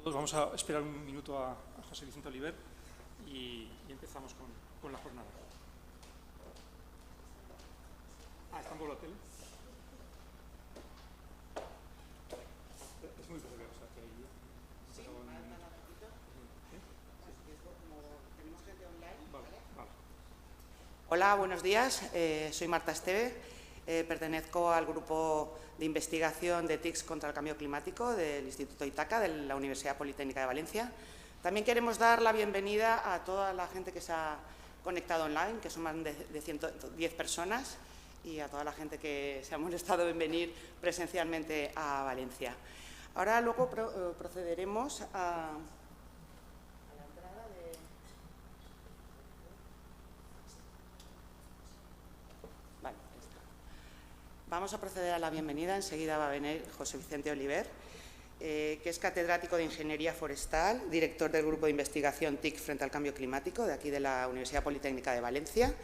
todos. Vamos a esperar un minuto a José Vicente Oliver y empezamos con la jornada. ¿Están por la tele? Es muy breve, o sea que ahí... Sí, falta un poquito. Así que es como tenemos gente online, ¿vale? Hola, buenos días. Soy Marta Esteve. Pertenezco al grupo de investigación de TICs contra el cambio climático del Instituto Itaca de la Universidad Politécnica de Valencia. También queremos dar la bienvenida a toda la gente que se ha conectado online, que son más de 110 personas, y a toda la gente que se ha molestado en venir presencialmente a Valencia. Ahora luego procederemos a la entrada de... Vale, está. Vamos a proceder a la bienvenida. Enseguida va a venir José Vicente Oliver, que es catedrático de Ingeniería Forestal, director del Grupo de Investigación TIC frente al Cambio Climático, de aquí de la Universidad Politécnica de Valencia.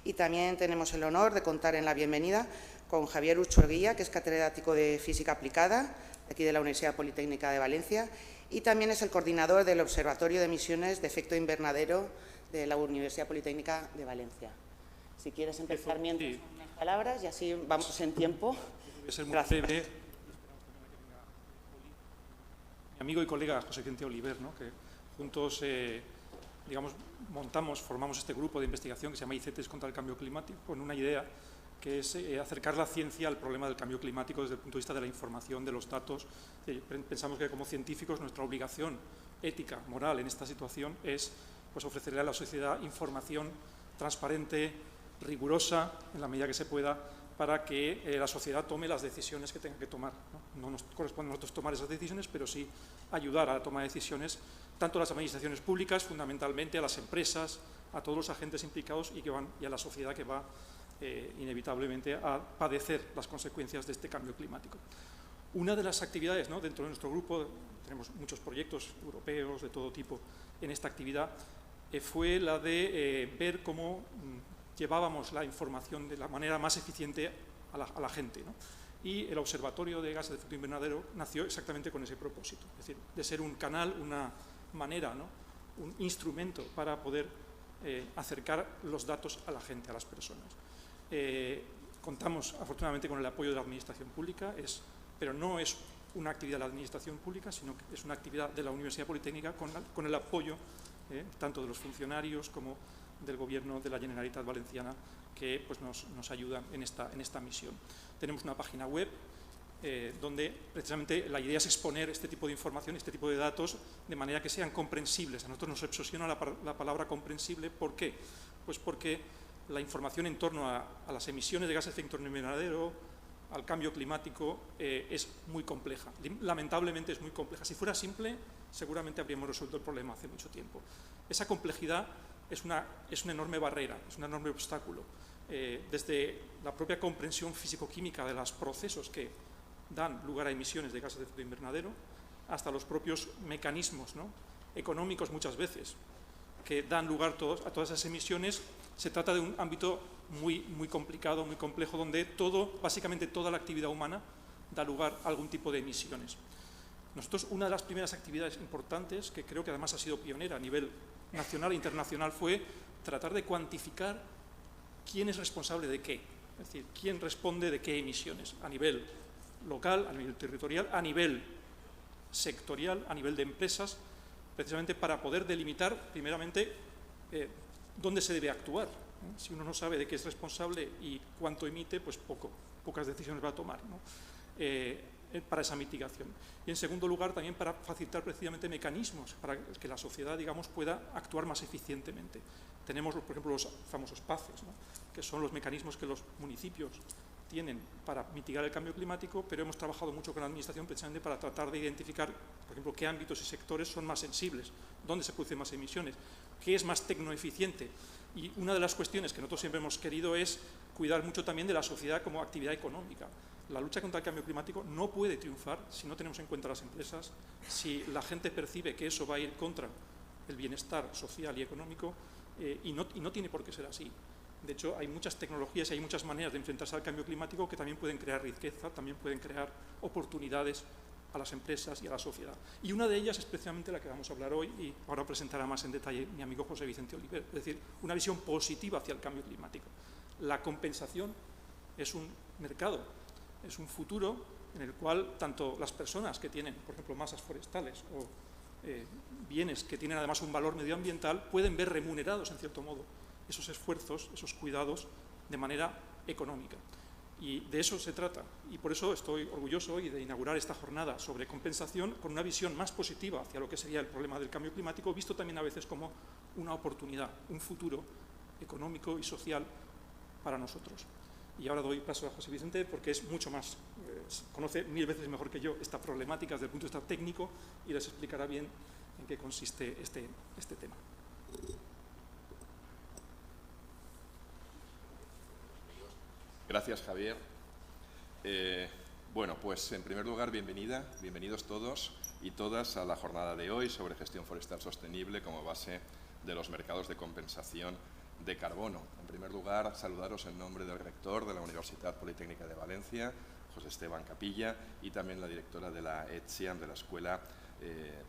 Y también tenemos el honor de contar en la bienvenida con Javier Urchoeguía, que es catedrático de Física Aplicada, de aquí de la Universidad Politécnica de Valencia, y también es el coordinador del Observatorio de Emisiones de Efecto Invernadero de la Universidad Politécnica de Valencia. Si quieres empezar mientras con unas palabras y así vamos en tiempo. Voy a ser muy breve. Mi amigo y colega José Vicente Oliver, ¿no? Que juntos formamos este grupo de investigación que se llama ICETES contra el cambio climático, con una idea que es acercar la ciencia al problema del cambio climático desde el punto de vista de la información, de los datos. Pensamos que como científicos nuestra obligación ética, moral en esta situación es pues, ofrecerle a la sociedad información transparente, rigurosa, en la medida que se pueda, para que la sociedad tome las decisiones que tenga que tomar. No nos corresponde a nosotros tomar esas decisiones, pero sí ayudar a la toma de decisiones, tanto a las administraciones públicas, fundamentalmente a las empresas, a todos los agentes implicados y a la sociedad que va inevitablemente a padecer las consecuencias de este cambio climático. Una de las actividades, ¿no? Dentro de nuestro grupo, tenemos muchos proyectos europeos de todo tipo en esta actividad, fue la de ver cómo llevábamos la información de la manera más eficiente a la gente, ¿no? Y el Observatorio de Gases de Efecto Invernadero nació exactamente con ese propósito, es decir, de ser un canal, una manera, ¿no? Un instrumento para poder acercar los datos a la gente, a las personas. Contamos afortunadamente con el apoyo de la Administración Pública, pero no es una actividad de la Administración Pública, sino que es una actividad de la Universidad Politécnica con el apoyo tanto de los funcionarios como del Gobierno de la Generalitat Valenciana, que pues, nos ayudan en esta misión. Tenemos una página web donde precisamente la idea es exponer este tipo de información, este tipo de datos, de manera que sean comprensibles. A nosotros nos obsesiona la palabra comprensible. ¿Por qué? Pues porque la información en torno a las emisiones de gases de efecto invernadero, al cambio climático, es muy compleja. Lamentablemente es muy compleja. Si fuera simple, seguramente habríamos resuelto el problema hace mucho tiempo. Esa complejidad es una enorme barrera, es un enorme obstáculo. Desde la propia comprensión físico-química de los procesos que dan lugar a emisiones de gases de efecto invernadero, hasta los propios mecanismos, ¿no? Económicos muchas veces, que dan lugar a todas esas emisiones. Se trata de un ámbito muy complicado, muy complejo, donde básicamente toda la actividad humana da lugar a algún tipo de emisiones. Nosotros, una de las primeras actividades importantes, que creo que además ha sido pionera a nivel nacional e internacional, fue tratar de cuantificar quién es responsable de qué, es decir, quién responde de qué emisiones, a nivel local, a nivel territorial, a nivel sectorial, a nivel de empresas, precisamente para poder delimitar, primeramente, dónde se debe actuar. Si uno no sabe de qué es responsable y cuánto emite, pues pocas decisiones va a tomar, ¿no? Para esa mitigación. Y en segundo lugar, también para facilitar precisamente mecanismos para que la sociedad, digamos, pueda actuar más eficientemente. Tenemos, por ejemplo, los famosos PACES, ¿no? Que son los mecanismos que los municipios tienen para mitigar el cambio climático, pero hemos trabajado mucho con la Administración precisamente para tratar de identificar, por ejemplo, qué ámbitos y sectores son más sensibles, dónde se producen más emisiones, qué es más tecnoeficiente. Y una de las cuestiones que nosotros siempre hemos querido es cuidar mucho también de la sociedad como actividad económica. La lucha contra el cambio climático no puede triunfar si no tenemos en cuenta las empresas, si la gente percibe que eso va a ir contra el bienestar social y económico, y no tiene por qué ser así. De hecho, hay muchas tecnologías y hay muchas maneras de enfrentarse al cambio climático que también pueden crear riqueza, también pueden crear oportunidades a las empresas y a la sociedad. Y una de ellas es precisamente la que vamos a hablar hoy, y ahora presentará más en detalle mi amigo José Vicente Oliver, es decir, una visión positiva hacia el cambio climático. La compensación es un mercado, es un futuro en el cual tanto las personas que tienen, por ejemplo, masas forestales o bienes que tienen además un valor medioambiental, pueden ver remunerados, en cierto modo, esos esfuerzos, esos cuidados, de manera económica. Y de eso se trata. Y por eso estoy orgulloso hoy de inaugurar esta jornada sobre compensación con una visión más positiva hacia lo que sería el problema del cambio climático, visto también a veces como una oportunidad, un futuro económico y social para nosotros. Y ahora doy paso a José Vicente porque es mucho más, conoce 1000 veces mejor que yo esta problemática desde el punto de vista técnico y les explicará bien en qué consiste este tema. Gracias, Javier. Bueno, pues en primer lugar, bienvenidos todos y todas a la jornada de hoy sobre gestión forestal sostenible como base de los mercados de compensación de carbono. En primer lugar, saludaros en nombre del rector de la Universidad Politécnica de Valencia, José Esteban Capilla, y también la directora de la ETSIAM, de la Escuela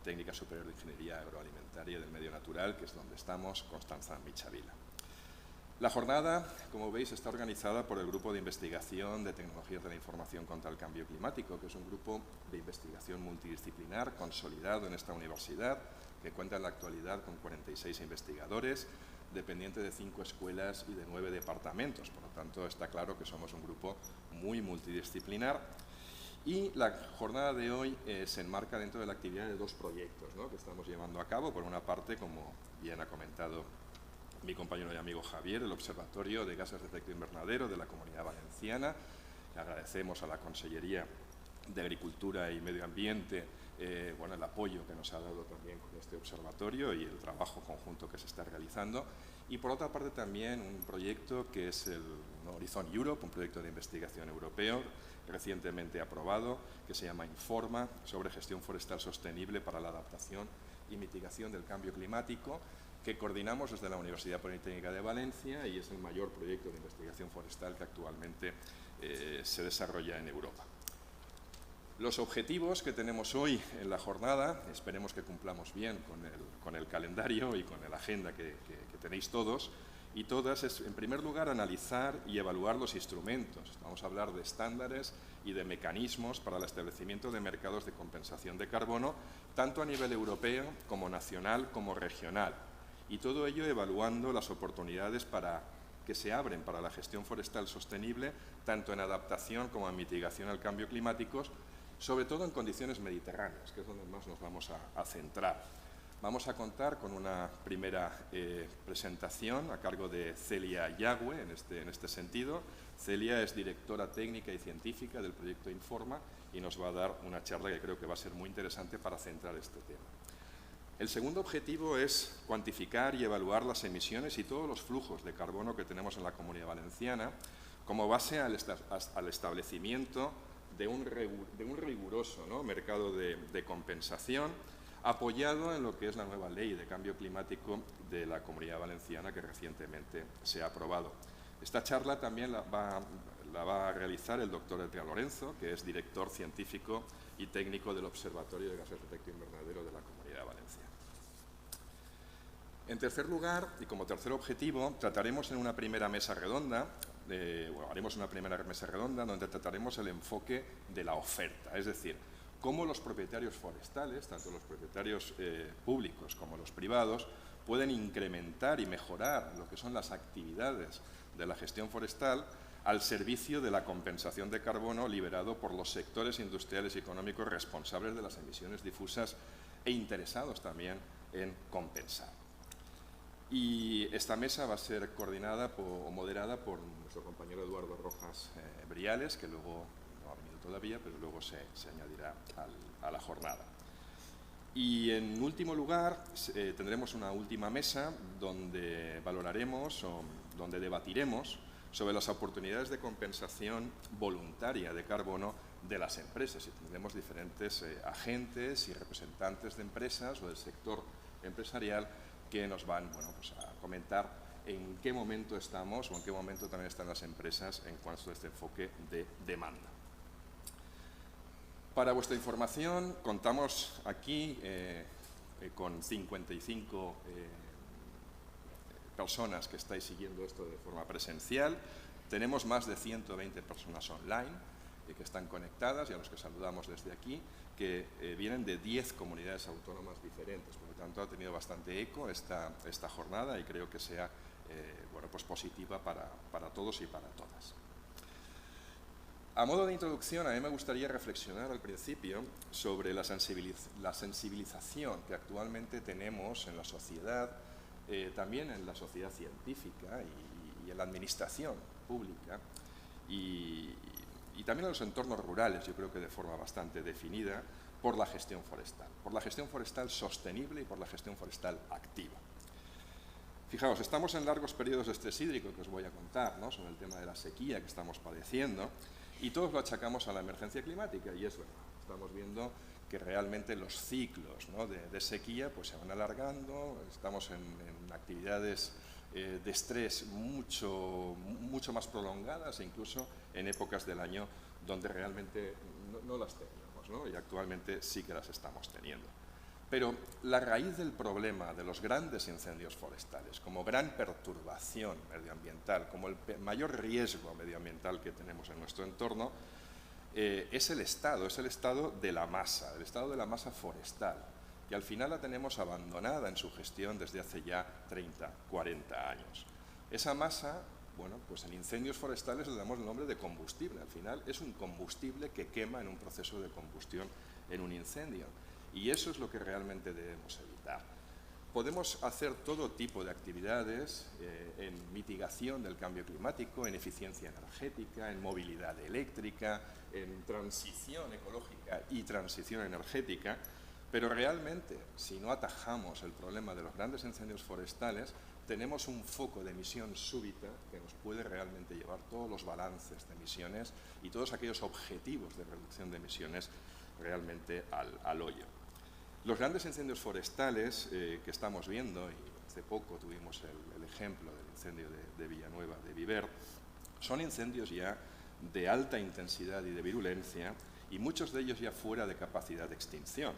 Técnica Superior de Ingeniería Agroalimentaria y del Medio Natural, que es donde estamos, Constanza Michavila. La jornada, como veis, está organizada por el Grupo de Investigación de Tecnologías de la Información contra el Cambio Climático, que es un grupo de investigación multidisciplinar consolidado en esta universidad, que cuenta en la actualidad con 46 investigadores, dependiente de 5 escuelas y de 9 departamentos. Por lo tanto, está claro que somos un grupo muy multidisciplinar. Y la jornada de hoy se enmarca dentro de la actividad de 2 proyectos, ¿no?, que estamos llevando a cabo. Por una parte, como bien ha comentado mi compañero y amigo Javier, el Observatorio de Gases de Efecto Invernadero de la Comunidad Valenciana. Le agradecemos a la Consellería de Agricultura y Medio Ambiente bueno, el apoyo que nos ha dado también con este observatorio y el trabajo conjunto que se está realizando. Y por otra parte también un proyecto que es el Horizon Europe, un proyecto de investigación europeo recientemente aprobado, que se llama Informa, sobre gestión forestal sostenible para la adaptación y mitigación del cambio climático, que coordinamos desde la Universidad Politécnica de Valencia y es el mayor proyecto de investigación forestal que actualmente se desarrolla en Europa. Los objetivos que tenemos hoy en la jornada, esperemos que cumplamos bien con el calendario y con la agenda que tenéis todos y todas, es en primer lugar analizar y evaluar los instrumentos. Vamos a hablar de estándares y de mecanismos para el establecimiento de mercados de compensación de carbono, tanto a nivel europeo como nacional como regional. Y todo ello evaluando las oportunidades que se abren para la gestión forestal sostenible, tanto en adaptación como en mitigación al cambio climático, sobre todo en condiciones mediterráneas, que es donde más nos vamos a centrar. Vamos a contar con una primera presentación a cargo de Celia Yagüe en este sentido. Celia es directora técnica y científica del proyecto Informa y nos va a dar una charla que creo que va a ser muy interesante para centrar este tema. El segundo objetivo es cuantificar y evaluar las emisiones y todos los flujos de carbono que tenemos en la Comunidad Valenciana como base al establecimiento de un riguroso, ¿no?, mercado de compensación apoyado en lo que es la nueva ley de cambio climático de la Comunidad Valenciana que recientemente se ha aprobado. Esta charla también la va a realizar el doctor Edgar Lorenzo, que es director científico y técnico del Observatorio de Gases de Efecto Invernadero de la Comunidad Valenciana. En tercer lugar, y como tercer objetivo, trataremos en una primera mesa redonda, haremos una primera mesa redonda donde trataremos el enfoque de la oferta, es decir, cómo los propietarios forestales, tanto los propietarios públicos como los privados, pueden incrementar y mejorar lo que son las actividades de la gestión forestal al servicio de la compensación de carbono liberado por los sectores industriales y económicos responsables de las emisiones difusas e interesados también en compensar. Y esta mesa va a ser coordinada o moderada por nuestro compañero Eduardo Rojas Briales, que luego no ha venido todavía, pero luego se añadirá a la jornada. Y en último lugar tendremos una última mesa donde valoraremos o donde debatiremos sobre las oportunidades de compensación voluntaria de carbono de las empresas. Y tendremos diferentes agentes y representantes de empresas o del sector empresarial que nos van pues a comentar en qué momento estamos o en qué momento también están las empresas en cuanto a este enfoque de demanda. Para vuestra información, contamos aquí con 55 personas que estáis siguiendo esto de forma presencial. Tenemos más de 120 personas online que están conectadas y a los que saludamos desde aquí, que vienen de 10 comunidades autónomas diferentes. Por lo tanto, ha tenido bastante eco esta jornada y creo que sea bueno, pues positiva para todos y para todas. A modo de introducción, a mí me gustaría reflexionar al principio sobre la sensibilización que actualmente tenemos en la sociedad, también en la sociedad científica y en la administración pública y también en los entornos rurales, yo creo que de forma bastante definida, por la gestión forestal sostenible y por la gestión forestal activa. Fijaos, estamos en largos periodos de estrés hídrico que os voy a contar, ¿no?, sobre el tema de la sequía que estamos padeciendo, y todos lo achacamos a la emergencia climática, y es verdad. Estamos viendo que realmente los ciclos, ¿no?, de sequía pues se van alargando, estamos en actividades de estrés mucho más prolongadas e incluso en épocas del año donde realmente no las teníamos, ¿no?, y actualmente sí que las estamos teniendo. Pero la raíz del problema de los grandes incendios forestales, como gran perturbación medioambiental, como el mayor riesgo medioambiental que tenemos en nuestro entorno, es el estado de la masa forestal, que al final la tenemos abandonada en su gestión desde hace ya 30, 40 años. Esa masa, bueno, pues en incendios forestales le damos el nombre de combustible. Al final es un combustible que quema en un proceso de combustión en un incendio. Y eso es lo que realmente debemos evitar. Podemos hacer todo tipo de actividades en mitigación del cambio climático, en eficiencia energética, en movilidad eléctrica, en transición ecológica y transición energética, pero realmente, si no atajamos el problema de los grandes incendios forestales, tenemos un foco de emisión súbita que nos puede realmente llevar todos los balances de emisiones y todos aquellos objetivos de reducción de emisiones realmente al hoyo. Los grandes incendios forestales que estamos viendo, y hace poco tuvimos el ejemplo del incendio de Villanueva de Viver, son incendios ya de alta intensidad y de virulencia, y muchos de ellos ya fuera de capacidad de extinción.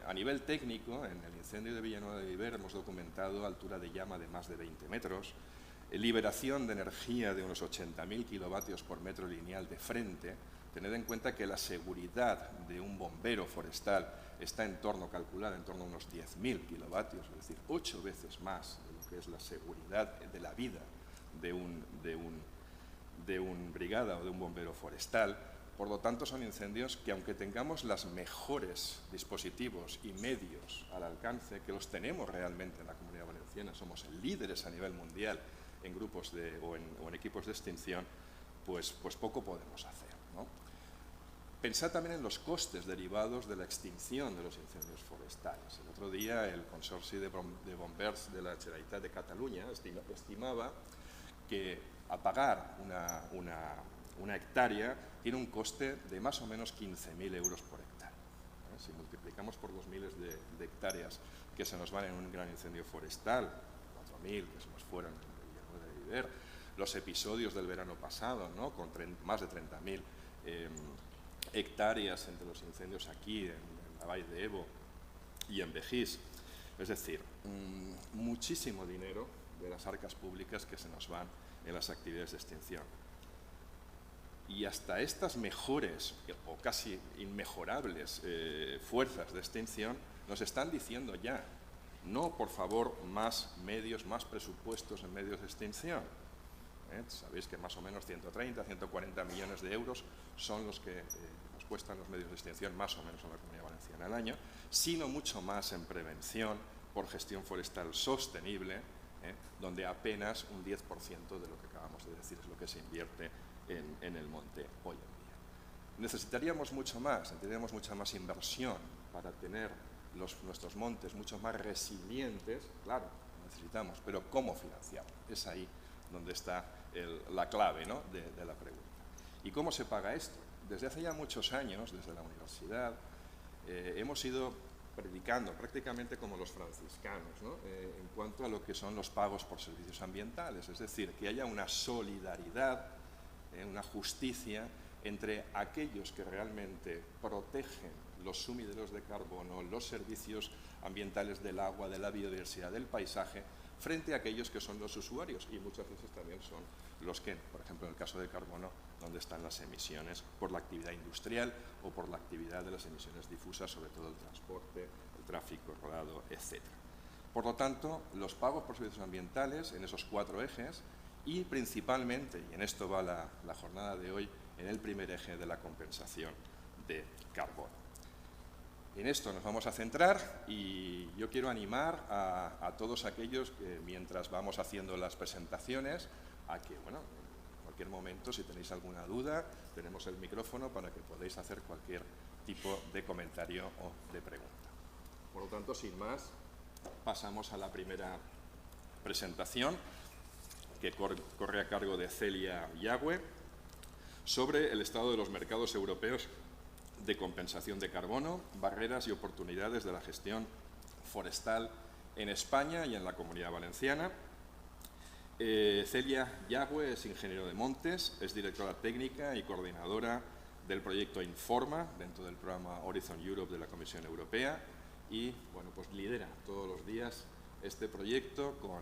A nivel técnico, en el incendio de Villanueva de Viver hemos documentado altura de llama de más de 20 metros, liberación de energía de unos 80.000 kilovatios por metro lineal de frente. Tened en cuenta que la seguridad de un bombero forestal está calculada en torno a unos 10.000 kilovatios, es decir, 8 veces más de lo que es la seguridad de la vida de un brigada o de un bombero forestal. Por lo tanto, son incendios que, aunque tengamos los mejores dispositivos y medios al alcance, que los tenemos realmente en la Comunidad Valenciana, somos líderes a nivel mundial en grupos o en equipos de extinción, pues poco podemos hacer, ¿no? Pensad también en los costes derivados de la extinción de los incendios forestales. El otro día el Consorci de Bombers de la Generalitat de Cataluña estimaba que apagar una hectárea tiene un coste de más o menos 15.000 euros por hectárea. Si multiplicamos por los miles de hectáreas que se nos van en un gran incendio forestal, 4.000 que se nos fueron en Villanueva de Viver, los episodios del verano pasado, ¿no?, con más de 30.000 hectáreas entre los incendios aquí en la Vall de Ebo y en Begís. Es decir, muchísimo dinero de las arcas públicas que se nos van en las actividades de extinción. Y hasta estas mejores o casi inmejorables fuerzas de extinción nos están diciendo ya: no, por favor, más medios, más presupuestos en medios de extinción. Sabéis que más o menos 130, 140 millones de euros son los que nos cuestan los medios de extinción, más o menos en la Comunidad Valenciana al año, sino mucho más en prevención por gestión forestal sostenible, donde apenas un 10% de lo que acabamos de decir es lo que se invierte en el monte hoy en día. Necesitaríamos mucho más, necesitaríamos mucha más inversión para tener nuestros montes mucho más resilientes. Claro, necesitamos, pero ¿cómo financiarlo? Es ahí donde está la clave, ¿no?, de la pregunta. ¿Y cómo se paga esto? Desde hace ya muchos años, desde la universidad, hemos ido predicando prácticamente como los franciscanos, ¿no?, en cuanto a lo que son los pagos por servicios ambientales, es decir, que haya una solidaridad, una justicia entre aquellos que realmente protegen los sumideros de carbono, los servicios ambientales del agua, de la biodiversidad, del paisaje, frente a aquellos que son los usuarios, y muchas veces también son los que, por ejemplo, en el caso de carbono, donde están las emisiones por la actividad industrial o por la actividad de las emisiones difusas, sobre todo el transporte, el tráfico rodado, etc. Por lo tanto, los pagos por servicios ambientales en esos 4 ejes y principalmente, y en esto va la jornada de hoy, en el primer eje de la compensación de carbono. En esto nos vamos a centrar y yo quiero animar a todos aquellos que mientras vamos haciendo las presentaciones a que, bueno, en cualquier momento, si tenéis alguna duda, tenemos el micrófono para que podáis hacer cualquier tipo de comentario o de pregunta. Por lo tanto, sin más, pasamos a la primera presentación que corre a cargo de Celia Yagüe sobre el estado de los mercados europeos de compensación de carbono, barreras y oportunidades de la gestión forestal en España y en la Comunidad Valenciana. Celia Yagüe es ingeniero de montes, es directora técnica y coordinadora del proyecto Informa dentro del programa Horizon Europe de la Comisión Europea y bueno, pues lidera todos los días este proyecto con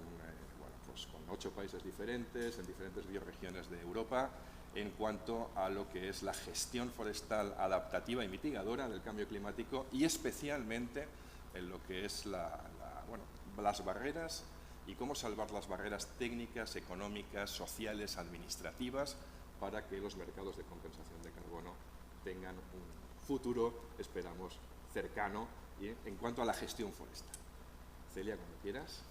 8 países diferentes, en diferentes bioregiones de Europa, en cuanto a lo que es la gestión forestal adaptativa y mitigadora del cambio climático y especialmente en lo que es las barreras y cómo salvar las barreras técnicas, económicas, sociales, administrativas para que los mercados de compensación de carbono tengan un futuro, esperamos, cercano y en cuanto a la gestión forestal. Celia, cuando quieras.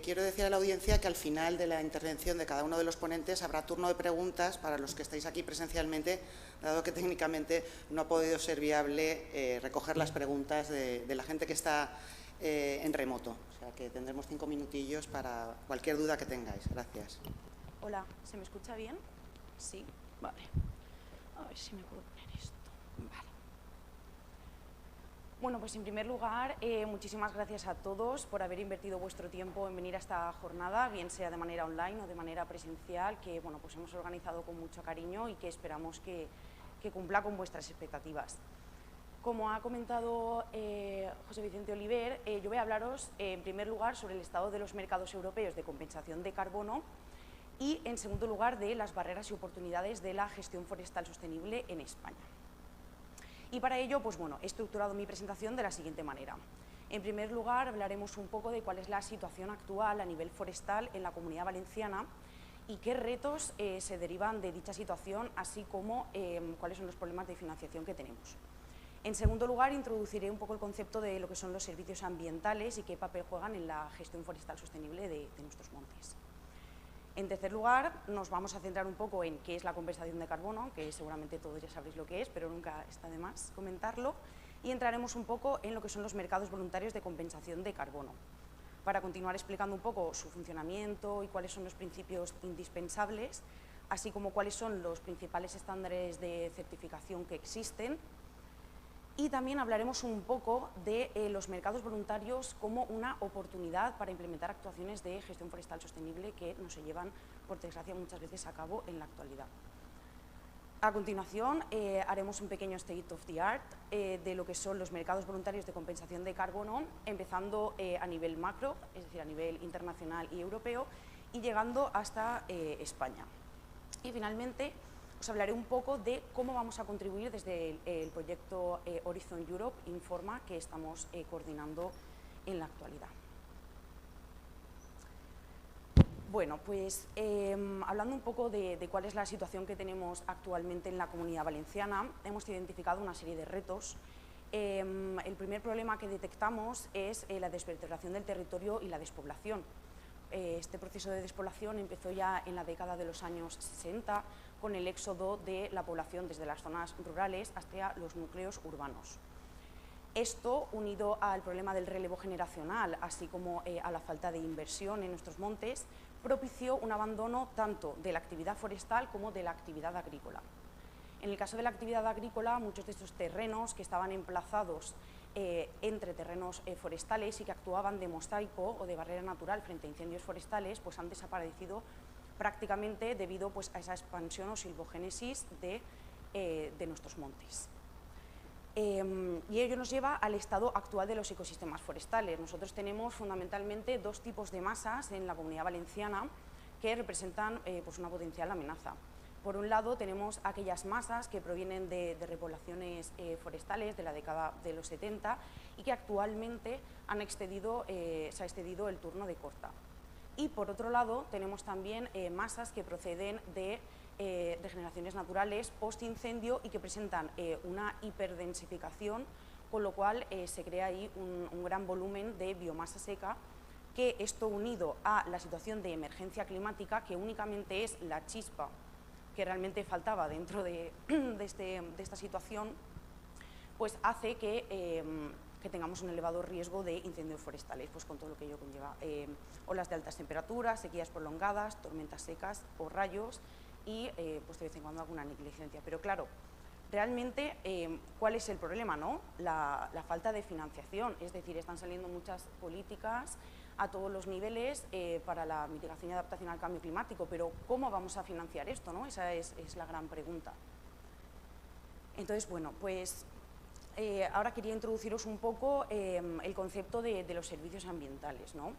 Quiero decir a la audiencia que al final de la intervención de cada uno de los ponentes habrá turno de preguntas para los que estáis aquí presencialmente, dado que técnicamente no ha podido ser viable recoger las preguntas de la gente que está en remoto. O sea que tendremos 5 minutillos para cualquier duda que tengáis. Gracias. Hola, ¿se me escucha bien? Sí, vale. A ver si me puedo poner esto. Vale. Bueno, pues en primer lugar, muchísimas gracias a todos por haber invertido vuestro tiempo en venir a esta jornada, bien sea de manera online o de manera presencial, que bueno, pues hemos organizado con mucho cariño y que esperamos que cumpla con vuestras expectativas. Como ha comentado José Vicente Oliver, yo voy a hablaros en primer lugar sobre el estado de los mercados europeos de compensación de carbono y en segundo lugar de las barreras y oportunidades de la gestión forestal sostenible en España. Y para ello, pues bueno, he estructurado mi presentación de la siguiente manera. En primer lugar, hablaremos un poco de cuál es la situación actual a nivel forestal en la Comunidad Valenciana y qué retos se derivan de dicha situación, así como cuáles son los problemas de financiación que tenemos. En segundo lugar, introduciré un poco el concepto de lo que son los servicios ambientales y qué papel juegan en la gestión forestal sostenible de nuestros montes. En tercer lugar, nos vamos a centrar un poco en qué es la compensación de carbono, que seguramente todos ya sabréis lo que es, pero nunca está de más comentarlo, y entraremos un poco en lo que son los mercados voluntarios de compensación de carbono, para continuar explicando un poco su funcionamiento y cuáles son los principios indispensables, así como cuáles son los principales estándares de certificación que existen. Y también hablaremos un poco de los mercados voluntarios como una oportunidad para implementar actuaciones de gestión forestal sostenible que no se llevan, por desgracia, muchas veces a cabo en la actualidad. A continuación, haremos un pequeño state of the art de lo que son los mercados voluntarios de compensación de carbono, empezando a nivel macro, es decir, a nivel internacional y europeo, y llegando hasta España. Y finalmente, os hablaré un poco de cómo vamos a contribuir desde el proyecto Horizon Europe Informa que estamos coordinando en la actualidad. Bueno, pues hablando un poco de cuál es la situación que tenemos actualmente en la Comunidad Valenciana, hemos identificado una serie de retos. El primer problema que detectamos es la desvertebración del territorio y la despoblación. Este proceso de despoblación empezó ya en la década de los años 60, con el éxodo de la población desde las zonas rurales hasta los núcleos urbanos. Esto, unido al problema del relevo generacional, así como a la falta de inversión en nuestros montes, propició un abandono tanto de la actividad forestal como de la actividad agrícola. En el caso de la actividad agrícola, muchos de estos terrenos que estaban emplazados entre terrenos forestales y que actuaban de mosaico o de barrera natural frente a incendios forestales, pues han desaparecido prácticamente debido pues, a esa expansión o silvogénesis de nuestros montes. Y ello nos lleva al estado actual de los ecosistemas forestales. Nosotros tenemos fundamentalmente dos tipos de masas en la Comunidad Valenciana que representan pues una potencial amenaza. Por un lado tenemos aquellas masas que provienen de repoblaciones forestales de la década de los 70 y que actualmente se ha excedido el turno de corta. Y por otro lado tenemos también masas que proceden de regeneraciones naturales post-incendio y que presentan una hiperdensificación, con lo cual se crea ahí un gran volumen de biomasa seca, que esto unido a la situación de emergencia climática, que únicamente es la chispa que realmente faltaba dentro de esta situación, pues hace que tengamos un elevado riesgo de incendios forestales, pues con todo lo que ello conlleva. Olas de altas temperaturas, sequías prolongadas, tormentas secas o rayos y pues de vez en cuando alguna negligencia. Pero claro, realmente, ¿cuál es el problema, no? La falta de financiación, es decir, están saliendo muchas políticas a todos los niveles para la mitigación y adaptación al cambio climático, pero ¿cómo vamos a financiar esto, no? Esa es la gran pregunta. Entonces, bueno, pues ahora quería introduciros un poco el concepto de los servicios ambientales, ¿no?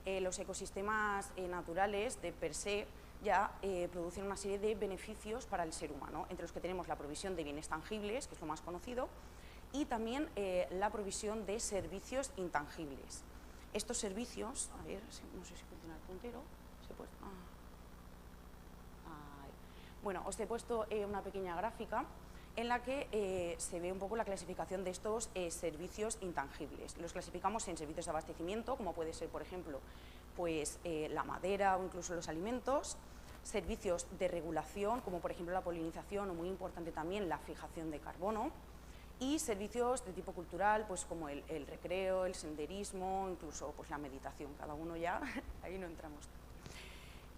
Los ecosistemas naturales de per se ya producen una serie de beneficios para el ser humano, entre los que tenemos la provisión de bienes tangibles, que es lo más conocido, y también la provisión de servicios intangibles. Estos servicios, a ver, no sé si funciona el puntero, bueno, os he puesto una pequeña gráfica en la que se ve un poco la clasificación de estos servicios intangibles. Los clasificamos en servicios de abastecimiento, como puede ser, por ejemplo, pues, la madera o incluso los alimentos, servicios de regulación, como por ejemplo la polinización o, muy importante también, la fijación de carbono, y servicios de tipo cultural, pues como el recreo, el senderismo, incluso pues la meditación, cada uno ya, ahí no entramos.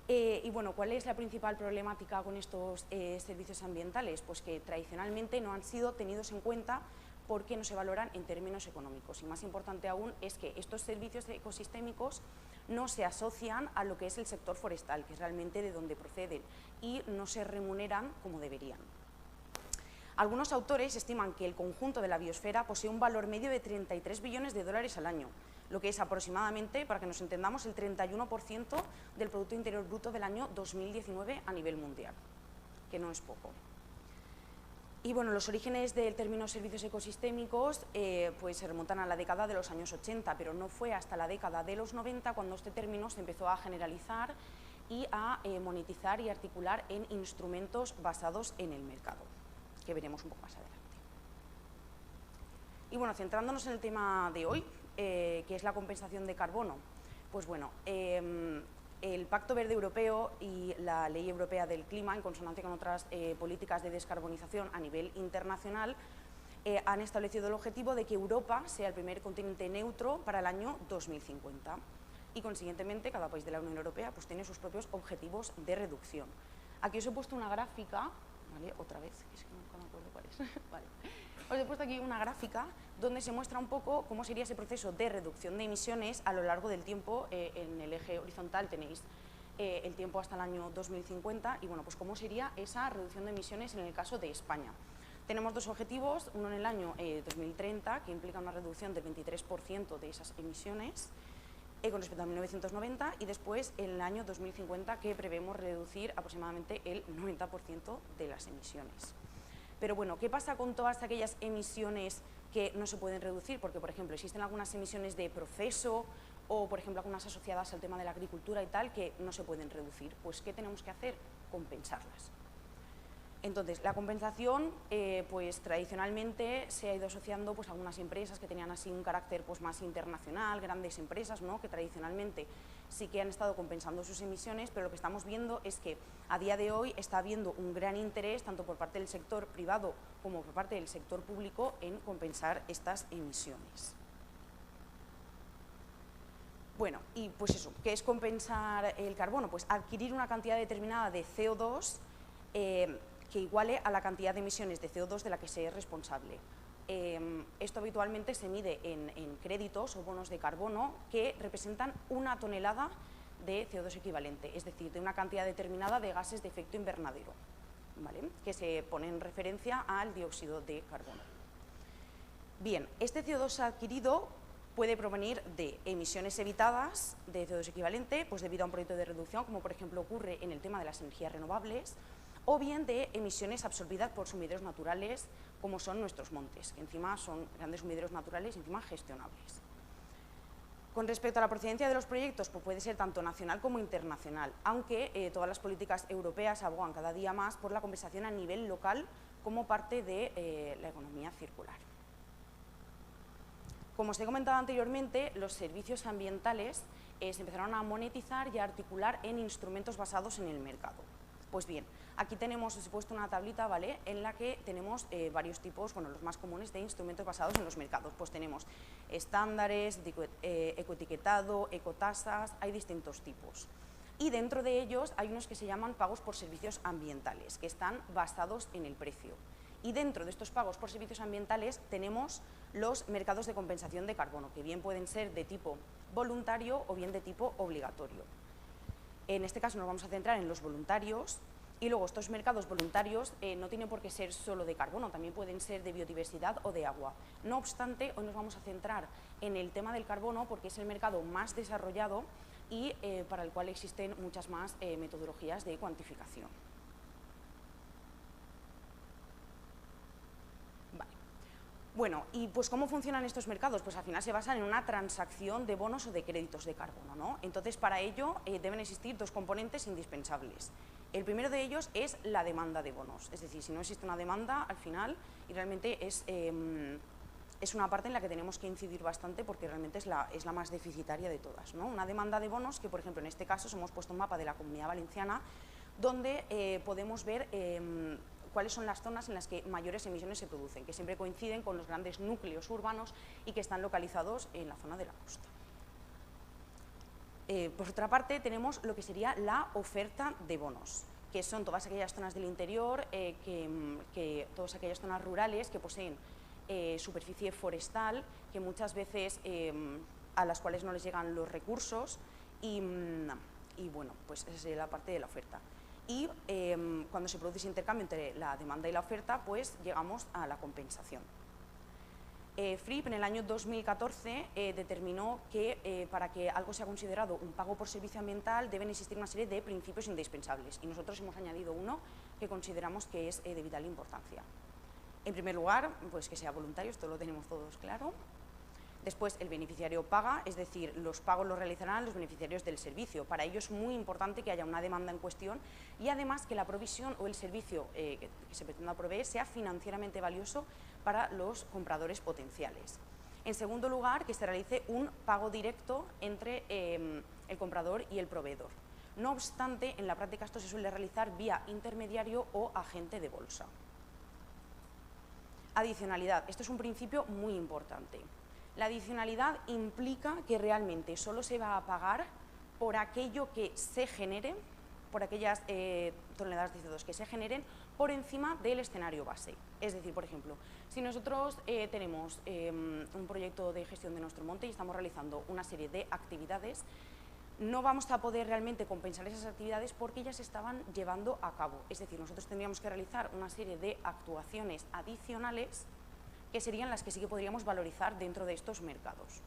Y bueno, ¿cuál es la principal problemática con estos servicios ambientales? Pues que tradicionalmente no han sido tenidos en cuenta porque no se valoran en términos económicos. Y más importante aún es que estos servicios ecosistémicos no se asocian a lo que es el sector forestal, que es realmente de donde proceden, y no se remuneran como deberían. Algunos autores estiman que el conjunto de la biosfera posee un valor medio de 33 billones de dólares al año, lo que es aproximadamente, para que nos entendamos, el 31% del Producto Interior Bruto del año 2019 a nivel mundial, que no es poco. Y bueno, los orígenes del término servicios ecosistémicos pues se remontan a la década de los años 80, pero no fue hasta la década de los 90 cuando este término se empezó a generalizar y a monetizar y articular en instrumentos basados en el mercado, que veremos un poco más adelante. Y bueno, centrándonos en el tema de hoy, que es la compensación de carbono, pues bueno, el Pacto Verde Europeo y la Ley Europea del Clima, en consonancia con otras políticas de descarbonización a nivel internacional, han establecido el objetivo de que Europa sea el primer continente neutro para el año 2050 y, consiguientemente, cada país de la Unión Europea pues, tiene sus propios objetivos de reducción. Aquí os he puesto una gráfica, ¿vale? Otra vez, es que no me acuerdo cuál es. Vale. Os he puesto aquí una gráfica donde se muestra un poco cómo sería ese proceso de reducción de emisiones a lo largo del tiempo. En el eje horizontal tenéis el tiempo hasta el año 2050 y bueno, pues cómo sería esa reducción de emisiones en el caso de España. Tenemos dos objetivos, uno en el año 2030, que implica una reducción del 23% de esas emisiones con respecto a 1990, y después en el año 2050, que prevemos reducir aproximadamente el 90% de las emisiones. Pero bueno, ¿qué pasa con todas aquellas emisiones que no se pueden reducir? Porque, por ejemplo, existen algunas emisiones de proceso o, por ejemplo, algunas asociadas al tema de la agricultura y tal, que no se pueden reducir. Pues, ¿qué tenemos que hacer? Compensarlas. Entonces, la compensación, pues tradicionalmente se ha ido asociando pues, a algunas empresas que tenían así un carácter pues, más internacional, grandes empresas, ¿no? Que tradicionalmente sí que han estado compensando sus emisiones, pero lo que estamos viendo es que a día de hoy está habiendo un gran interés, tanto por parte del sector privado como por parte del sector público, en compensar estas emisiones. Bueno, y pues eso, ¿qué es compensar el carbono? Pues adquirir una cantidad determinada de CO2 que iguale a la cantidad de emisiones de CO2 de la que se es responsable. Esto habitualmente se mide en créditos o bonos de carbono que representan 1 tonelada de CO2 equivalente, es decir, de una cantidad determinada de gases de efecto invernadero, ¿vale?, que se pone en referencia al dióxido de carbono. Bien, este CO2 adquirido puede provenir de emisiones evitadas de CO2 equivalente, pues debido a un proyecto de reducción, como por ejemplo ocurre en el tema de las energías renovables, o bien de emisiones absorbidas por sumideros naturales, como son nuestros montes, que encima son grandes sumideros naturales y encima gestionables. Con respecto a la procedencia de los proyectos, pues puede ser tanto nacional como internacional, aunque todas las políticas europeas abogan cada día más por la compensación a nivel local como parte de la economía circular. Como os he comentado anteriormente, los servicios ambientales se empezaron a monetizar y a articular en instrumentos basados en el mercado. Pues bien, aquí tenemos, os he puesto una tablita, ¿vale?, en la que tenemos varios tipos, bueno, los más comunes de instrumentos basados en los mercados. Pues tenemos estándares, ecoetiquetado, ecotasas, hay distintos tipos. Y dentro de ellos hay unos que se llaman pagos por servicios ambientales, que están basados en el precio. Y dentro de estos pagos por servicios ambientales tenemos los mercados de compensación de carbono, que bien pueden ser de tipo voluntario o bien de tipo obligatorio. En este caso nos vamos a centrar en los voluntarios, y luego estos mercados voluntarios no tienen por qué ser solo de carbono, también pueden ser de biodiversidad o de agua. No obstante, hoy nos vamos a centrar en el tema del carbono porque es el mercado más desarrollado y para el cual existen muchas más metodologías de cuantificación. Bueno, y pues ¿cómo funcionan estos mercados? Pues al final se basan en una transacción de bonos o de créditos de carbono, ¿no? Entonces, para ello deben existir dos componentes indispensables. El primero de ellos es la demanda de bonos, es decir, si no existe una demanda, al final, y realmente es una parte en la que tenemos que incidir bastante porque realmente es la más deficitaria de todas, ¿no? Una demanda de bonos que, por ejemplo, en este caso hemos puesto un mapa de la Comunidad Valenciana donde podemos ver cuáles son las zonas en las que mayores emisiones se producen, que siempre coinciden con los grandes núcleos urbanos y que están localizados en la zona de la costa. Por otra parte, tenemos lo que sería la oferta de bonos, que son todas aquellas zonas del interior, todas aquellas zonas rurales que poseen superficie forestal, que muchas veces a las cuales no les llegan los recursos y bueno, pues esa sería la parte de la oferta. Y cuando se produce ese intercambio entre la demanda y la oferta, pues llegamos a la compensación. FRIP en el año 2014 determinó que para que algo sea considerado un pago por servicio ambiental deben existir una serie de principios indispensables y nosotros hemos añadido uno que consideramos que es de vital importancia. En primer lugar, pues que sea voluntario, esto lo tenemos todos claro. Después, el beneficiario paga, es decir, los pagos los realizarán los beneficiarios del servicio. Para ello es muy importante que haya una demanda en cuestión y además que la provisión o el servicio que se pretenda proveer sea financieramente valioso para los compradores potenciales. En segundo lugar, que se realice un pago directo entre el comprador y el proveedor. No obstante, en la práctica esto se suele realizar vía intermediario o agente de bolsa. Adicionalidad, esto es un principio muy importante. La adicionalidad implica que realmente solo se va a pagar por aquello que se genere, por aquellas toneladas de CO2 que se generen por encima del escenario base. Es decir, por ejemplo, si nosotros tenemos un proyecto de gestión de nuestro monte y estamos realizando una serie de actividades, no vamos a poder realmente compensar esas actividades porque ya se estaban llevando a cabo. Es decir, nosotros tendríamos que realizar una serie de actuaciones adicionales que serían las que sí que podríamos valorizar dentro de estos mercados.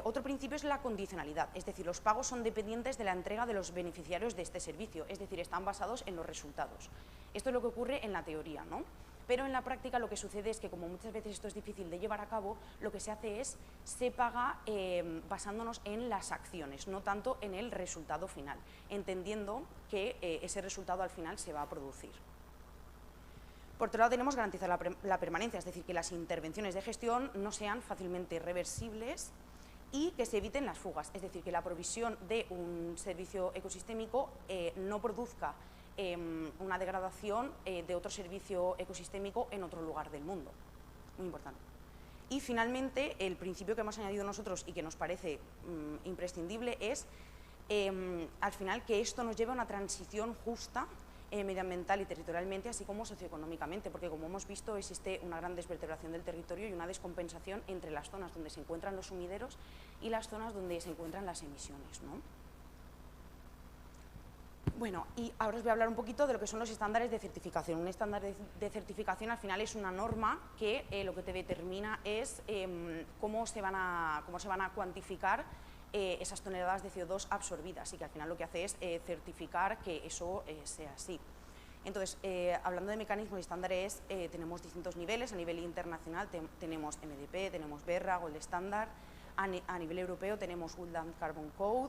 Otro principio es la condicionalidad, es decir, los pagos son dependientes de la entrega de los beneficiarios de este servicio, es decir, están basados en los resultados. Esto es lo que ocurre en la teoría, ¿no? Pero en la práctica lo que sucede es que, como muchas veces esto es difícil de llevar a cabo, lo que se hace es, se paga basándonos en las acciones, no tanto en el resultado final, entendiendo que ese resultado al final se va a producir. Por otro lado, tenemos garantizar la permanencia, es decir, que las intervenciones de gestión no sean fácilmente reversibles y que se eviten las fugas, es decir, que la provisión de un servicio ecosistémico no produzca una degradación de otro servicio ecosistémico en otro lugar del mundo. Muy importante. Y finalmente, el principio que hemos añadido nosotros y que nos parece imprescindible es, al final, que esto nos lleve a una transición justa medioambiental y territorialmente, así como socioeconómicamente, porque como hemos visto existe una gran desvertebración del territorio y una descompensación entre las zonas donde se encuentran los sumideros y las zonas donde se encuentran las emisiones, ¿no? Bueno, y ahora os voy a hablar un poquito de lo que son los estándares de certificación. Un estándar de certificación al final es una norma que lo que te determina es cómo se van a cuantificar esas toneladas de CO2 absorbidas, y que al final lo que hace es certificar que eso sea así. Entonces, hablando de mecanismos y estándares, tenemos distintos niveles. A nivel internacional tenemos MDP, tenemos BERRA, Gold Standard. A nivel europeo tenemos Woodland Carbon Code,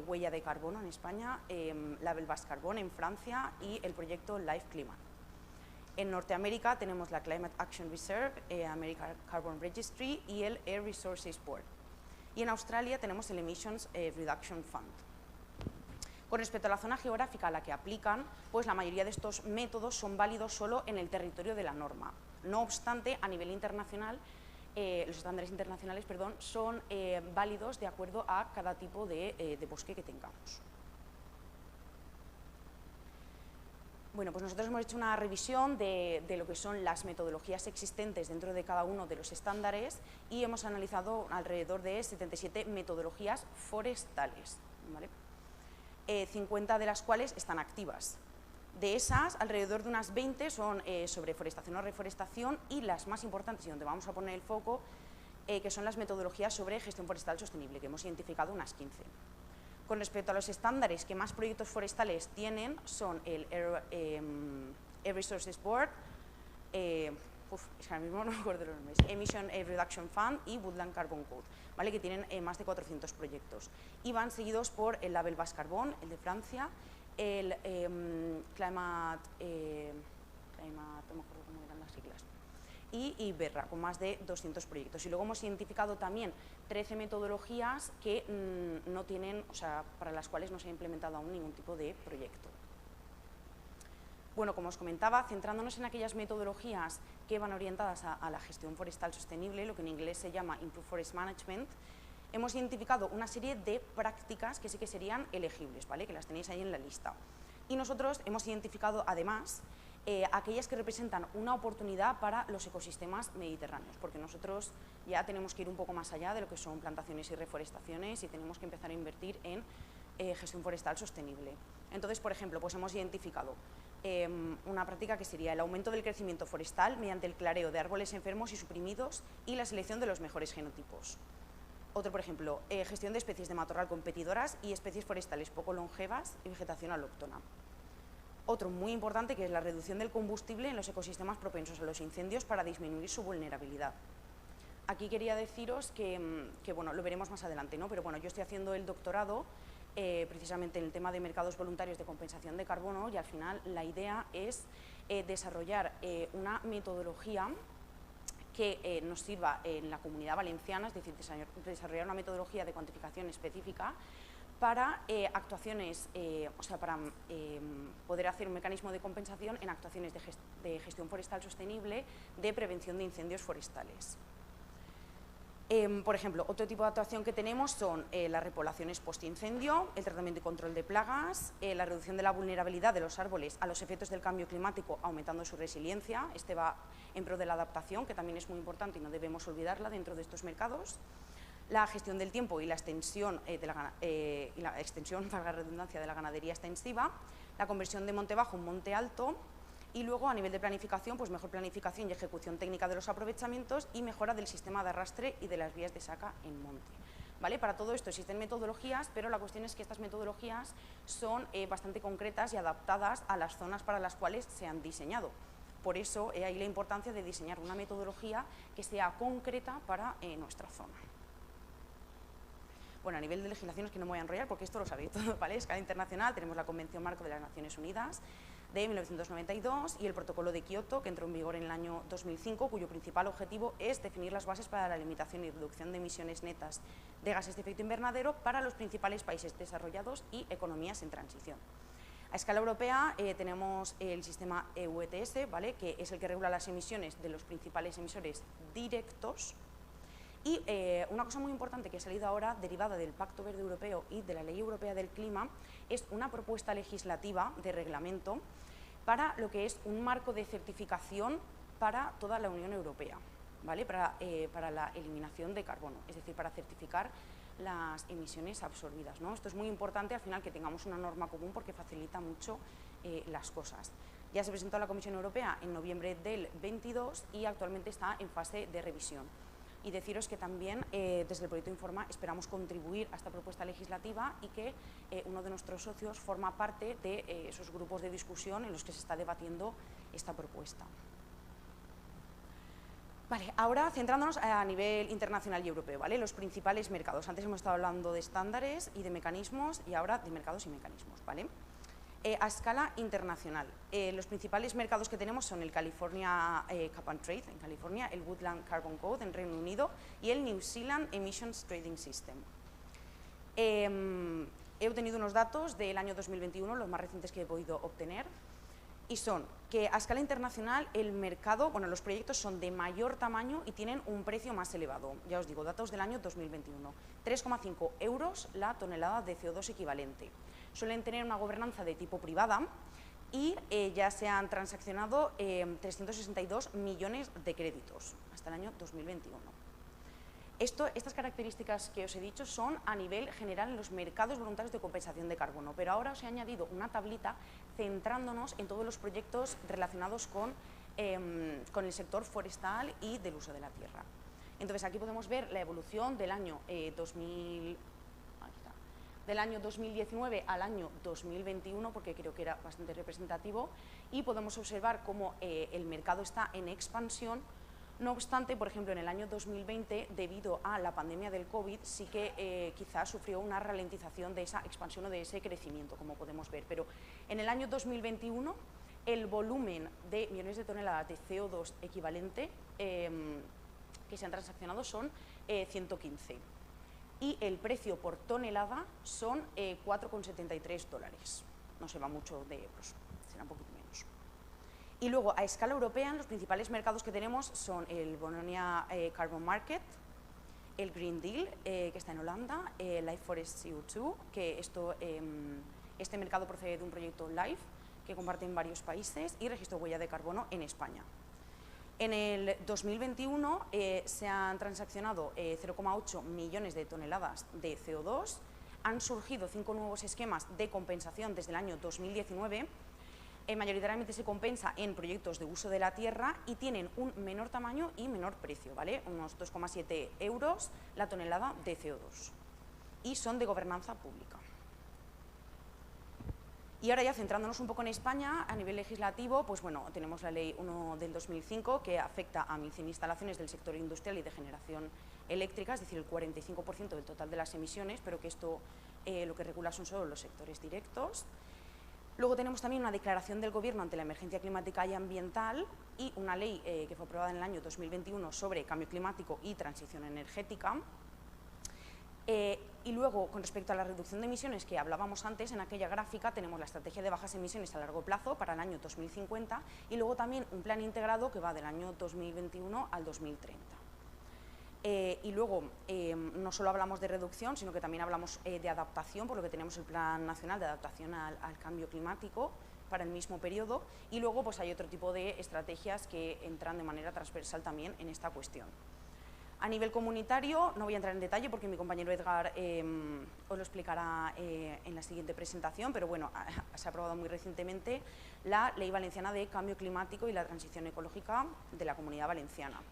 Huella de Carbono en España, Label Bas Carbon en Francia y el proyecto Life Climate. En Norteamérica tenemos la Climate Action Reserve, American Carbon Registry y el Air Resources Board. Y en Australia tenemos el Emissions Reduction Fund. Con respecto a la zona geográfica a la que aplican, pues la mayoría de estos métodos son válidos solo en el territorio de la norma. No obstante, a nivel internacional, los estándares internacionales, perdón, son válidos de acuerdo a cada tipo de bosque que tengamos. Bueno, pues nosotros hemos hecho una revisión de lo que son las metodologías existentes dentro de cada uno de los estándares y hemos analizado alrededor de 77 metodologías forestales, ¿vale? 50 de las cuales están activas. De esas, alrededor de unas 20 son sobre forestación o reforestación, y las más importantes y donde vamos a poner el foco, que son las metodologías sobre gestión forestal sostenible, que hemos identificado unas 15. Con respecto a los estándares que más proyectos forestales tienen, son el Air Resources Board, es que ahora mismo no me acuerdo los nombres, Emission Reduction Fund y Woodland Carbon Code, ¿vale? Que tienen más de 400 proyectos. Y van seguidos por el Label Bas Carbon, el de Francia, el Climate, no me acuerdo cómo eran las siglas, y BERRA, con más de 200 proyectos. Y luego hemos identificado también 13 metodologías que no tienen, o sea, para las cuales no se ha implementado aún ningún tipo de proyecto. Bueno, como os comentaba, centrándonos en aquellas metodologías que van orientadas a la gestión forestal sostenible, lo que en inglés se llama Improved Forest Management, hemos identificado una serie de prácticas que sí que serían elegibles, ¿vale? Que las tenéis ahí en la lista. Y nosotros hemos identificado, además, aquellas que representan una oportunidad para los ecosistemas mediterráneos, porque nosotros ya tenemos que ir un poco más allá de lo que son plantaciones y reforestaciones y tenemos que empezar a invertir en gestión forestal sostenible. Entonces, por ejemplo, pues hemos identificado una práctica que sería el aumento del crecimiento forestal mediante el clareo de árboles enfermos y suprimidos y la selección de los mejores genotipos. Otro, por ejemplo, gestión de especies de matorral competidoras y especies forestales poco longevas y vegetación alóctona. Otro muy importante, que es la reducción del combustible en los ecosistemas propensos a los incendios para disminuir su vulnerabilidad. Aquí quería deciros que bueno, lo veremos más adelante, ¿no? Pero bueno, yo estoy haciendo el doctorado precisamente en el tema de mercados voluntarios de compensación de carbono, y al final la idea es desarrollar una metodología que nos sirva en la Comunidad Valenciana, es decir, desarrollar una metodología de cuantificación específica para actuaciones, o sea, para poder hacer un mecanismo de compensación en actuaciones de gestión forestal sostenible, de prevención de incendios forestales. Por ejemplo, otro tipo de actuación que tenemos son las repoblaciones post-incendio, el tratamiento y control de plagas, la reducción de la vulnerabilidad de los árboles a los efectos del cambio climático, aumentando su resiliencia. Este va en pro de la adaptación, que también es muy importante y no debemos olvidarla dentro de estos mercados. La gestión del tiempo y la extensión, valga la redundancia, de la ganadería extensiva, la conversión de monte bajo en monte alto. Y luego, a nivel de planificación, pues mejor planificación y ejecución técnica de los aprovechamientos y mejora del sistema de arrastre y de las vías de saca en monte. ¿Vale? Para todo esto existen metodologías, pero la cuestión es que estas metodologías son bastante concretas y adaptadas a las zonas para las cuales se han diseñado. Por eso, hay la importancia de diseñar una metodología que sea concreta para nuestra zona. Bueno, a nivel de legislación es que no me voy a enrollar porque esto lo sabéis todo, ¿vale? A escala internacional tenemos la Convención Marco de las Naciones Unidas de 1992 y el Protocolo de Kioto, que entró en vigor en el año 2005, cuyo principal objetivo es definir las bases para la limitación y reducción de emisiones netas de gases de efecto invernadero para los principales países desarrollados y economías en transición. A escala europea tenemos el sistema EU ETS, ¿vale?, que es el que regula las emisiones de los principales emisores directos. Y una cosa muy importante que ha salido ahora, derivada del Pacto Verde Europeo y de la Ley Europea del Clima, es una propuesta legislativa de reglamento para lo que es un marco de certificación para toda la Unión Europea, ¿vale?, para la eliminación de carbono, es decir, para certificar las emisiones absorbidas, ¿no? Esto es muy importante al final, que tengamos una norma común, porque facilita mucho las cosas. Ya se presentó a la Comisión Europea en noviembre del 22 y actualmente está en fase de revisión. Y deciros que también desde el proyecto Informa esperamos contribuir a esta propuesta legislativa y que uno de nuestros socios forma parte de esos grupos de discusión en los que se está debatiendo esta propuesta. Vale, ahora centrándonos a nivel internacional y europeo, ¿vale?, los principales mercados. Antes hemos estado hablando de estándares y de mecanismos y ahora de mercados y mecanismos, ¿vale? A escala internacional, los principales mercados que tenemos son el California Cap and Trade en California, el Woodland Carbon Code en Reino Unido y el New Zealand Emissions Trading System. He obtenido unos datos del año 2021, los más recientes que he podido obtener, y son que a escala internacional el mercado, bueno, los proyectos son de mayor tamaño y tienen un precio más elevado. Ya os digo, datos del año 2021, 3,5 € la tonelada de CO2 equivalente. Suelen tener una gobernanza de tipo privada y ya se han transaccionado 362 millones de créditos hasta el año 2021. Estas características que os he dicho son a nivel general en los mercados voluntarios de compensación de carbono, pero ahora os he añadido una tablita centrándonos en todos los proyectos relacionados con el sector forestal y del uso de la tierra. Entonces, aquí podemos ver la evolución del año 2019 al año 2021, porque creo que era bastante representativo, y podemos observar cómo el mercado está en expansión. No obstante, por ejemplo, en el año 2020, debido a la pandemia del COVID, sí que quizás sufrió una ralentización de esa expansión o de ese crecimiento, como podemos ver. Pero en el año 2021, el volumen de millones de toneladas de CO2 equivalente que se han transaccionado son 115. Y el precio por tonelada son 4,73 $. No se va mucho de euros, será un poquito menos. Y luego, a escala europea, los principales mercados que tenemos son el Bologna Carbon Market, el Green Deal, que está en Holanda, Life Forest CO2, que este mercado procede de un proyecto LIFE, que comparten varios países, y registro huella de carbono en España. En el 2021 se han transaccionado 0,8 millones de toneladas de CO2, han surgido 5 nuevos esquemas de compensación desde el año 2019, mayoritariamente se compensa en proyectos de uso de la tierra y tienen un menor tamaño y menor precio, ¿vale?, unos 2,7 € la tonelada de CO2, y son de gobernanza pública. Y ahora ya centrándonos un poco en España, a nivel legislativo, pues bueno, tenemos la Ley 1 del 2005 que afecta a 1.100 instalaciones del sector industrial y de generación eléctrica, es decir, el 45% del total de las emisiones, pero que esto lo que regula son solo los sectores directos. Luego tenemos también una declaración del Gobierno ante la emergencia climática y ambiental y una ley que fue aprobada en el año 2021 sobre cambio climático y transición energética. Y luego, con respecto a la reducción de emisiones que hablábamos antes, en aquella gráfica tenemos la estrategia de bajas emisiones a largo plazo para el año 2050 y luego también un plan integrado que va del año 2021 al 2030. Y luego, no solo hablamos de reducción, sino que también hablamos de adaptación, por lo que tenemos el Plan Nacional de Adaptación al Cambio Climático para el mismo periodo, y luego pues hay otro tipo de estrategias que entran de manera transversal también en esta cuestión. A nivel comunitario, no voy a entrar en detalle porque mi compañero Edgar os lo explicará en la siguiente presentación, pero bueno, se ha aprobado muy recientemente la Ley Valenciana de Cambio Climático y la Transición Ecológica de la Comunidad Valenciana.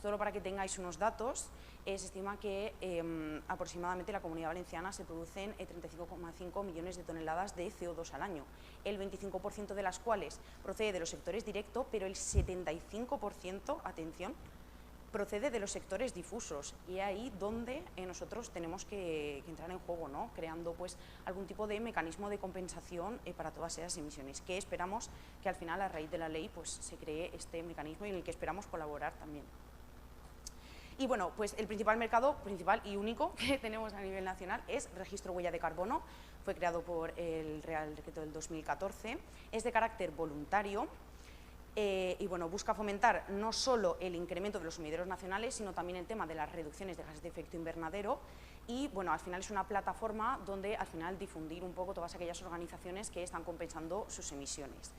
Solo para que tengáis unos datos, se estima que aproximadamente en la Comunidad Valenciana se producen 35,5 millones de toneladas de CO2 al año, el 25% de las cuales procede de los sectores directos, pero el 75%, atención, procede de los sectores difusos y ahí donde nosotros tenemos que entrar en juego, ¿no? Creando pues algún tipo de mecanismo de compensación para todas esas emisiones, que esperamos que al final a raíz de la ley pues se cree este mecanismo y en el que esperamos colaborar también. Y bueno, pues el principal mercado, principal y único que tenemos a nivel nacional es Registro Huella de Carbono. Fue creado por el Real Decreto del 2014, es de carácter voluntario. Y bueno, busca fomentar no solo el incremento de los sumideros nacionales, sino también el tema de las reducciones de gases de efecto invernadero y bueno, al final es una plataforma donde al final difundir un poco todas aquellas organizaciones que están compensando sus emisiones.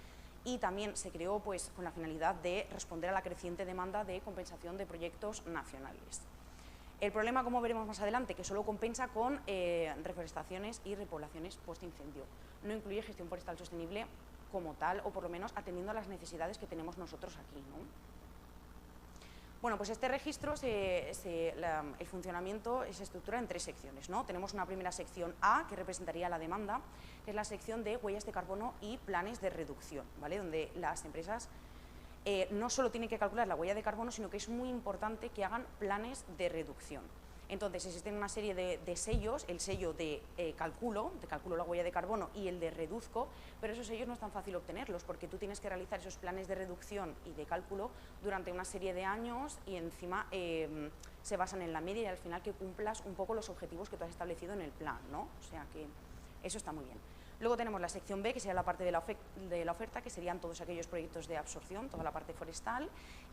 Y también se creó pues con la finalidad de responder a la creciente demanda de compensación de proyectos nacionales. El problema, como veremos más adelante, que solo compensa con reforestaciones y repoblaciones post-incendio. No incluye gestión forestal sostenible como tal, o por lo menos atendiendo a las necesidades que tenemos nosotros aquí, ¿no? Bueno, pues este registro, el funcionamiento se estructura en 3 secciones, ¿no? Tenemos una primera sección A, que representaría la demanda, que es la sección de huellas de carbono y planes de reducción, ¿vale? Donde las empresas no solo tienen que calcular la huella de carbono, sino que es muy importante que hagan planes de reducción. Entonces, existen una serie de sellos, el sello de calculo la huella de carbono y el de reduzco, pero esos sellos no es tan fácil obtenerlos porque tú tienes que realizar esos planes de reducción y de cálculo durante una serie de años y encima se basan en la media y al final que cumplas un poco los objetivos que tú has establecido en el plan, ¿no? O sea que eso está muy bien. Luego tenemos la sección B, que sería la parte de la oferta, que serían todos aquellos proyectos de absorción, toda la parte forestal,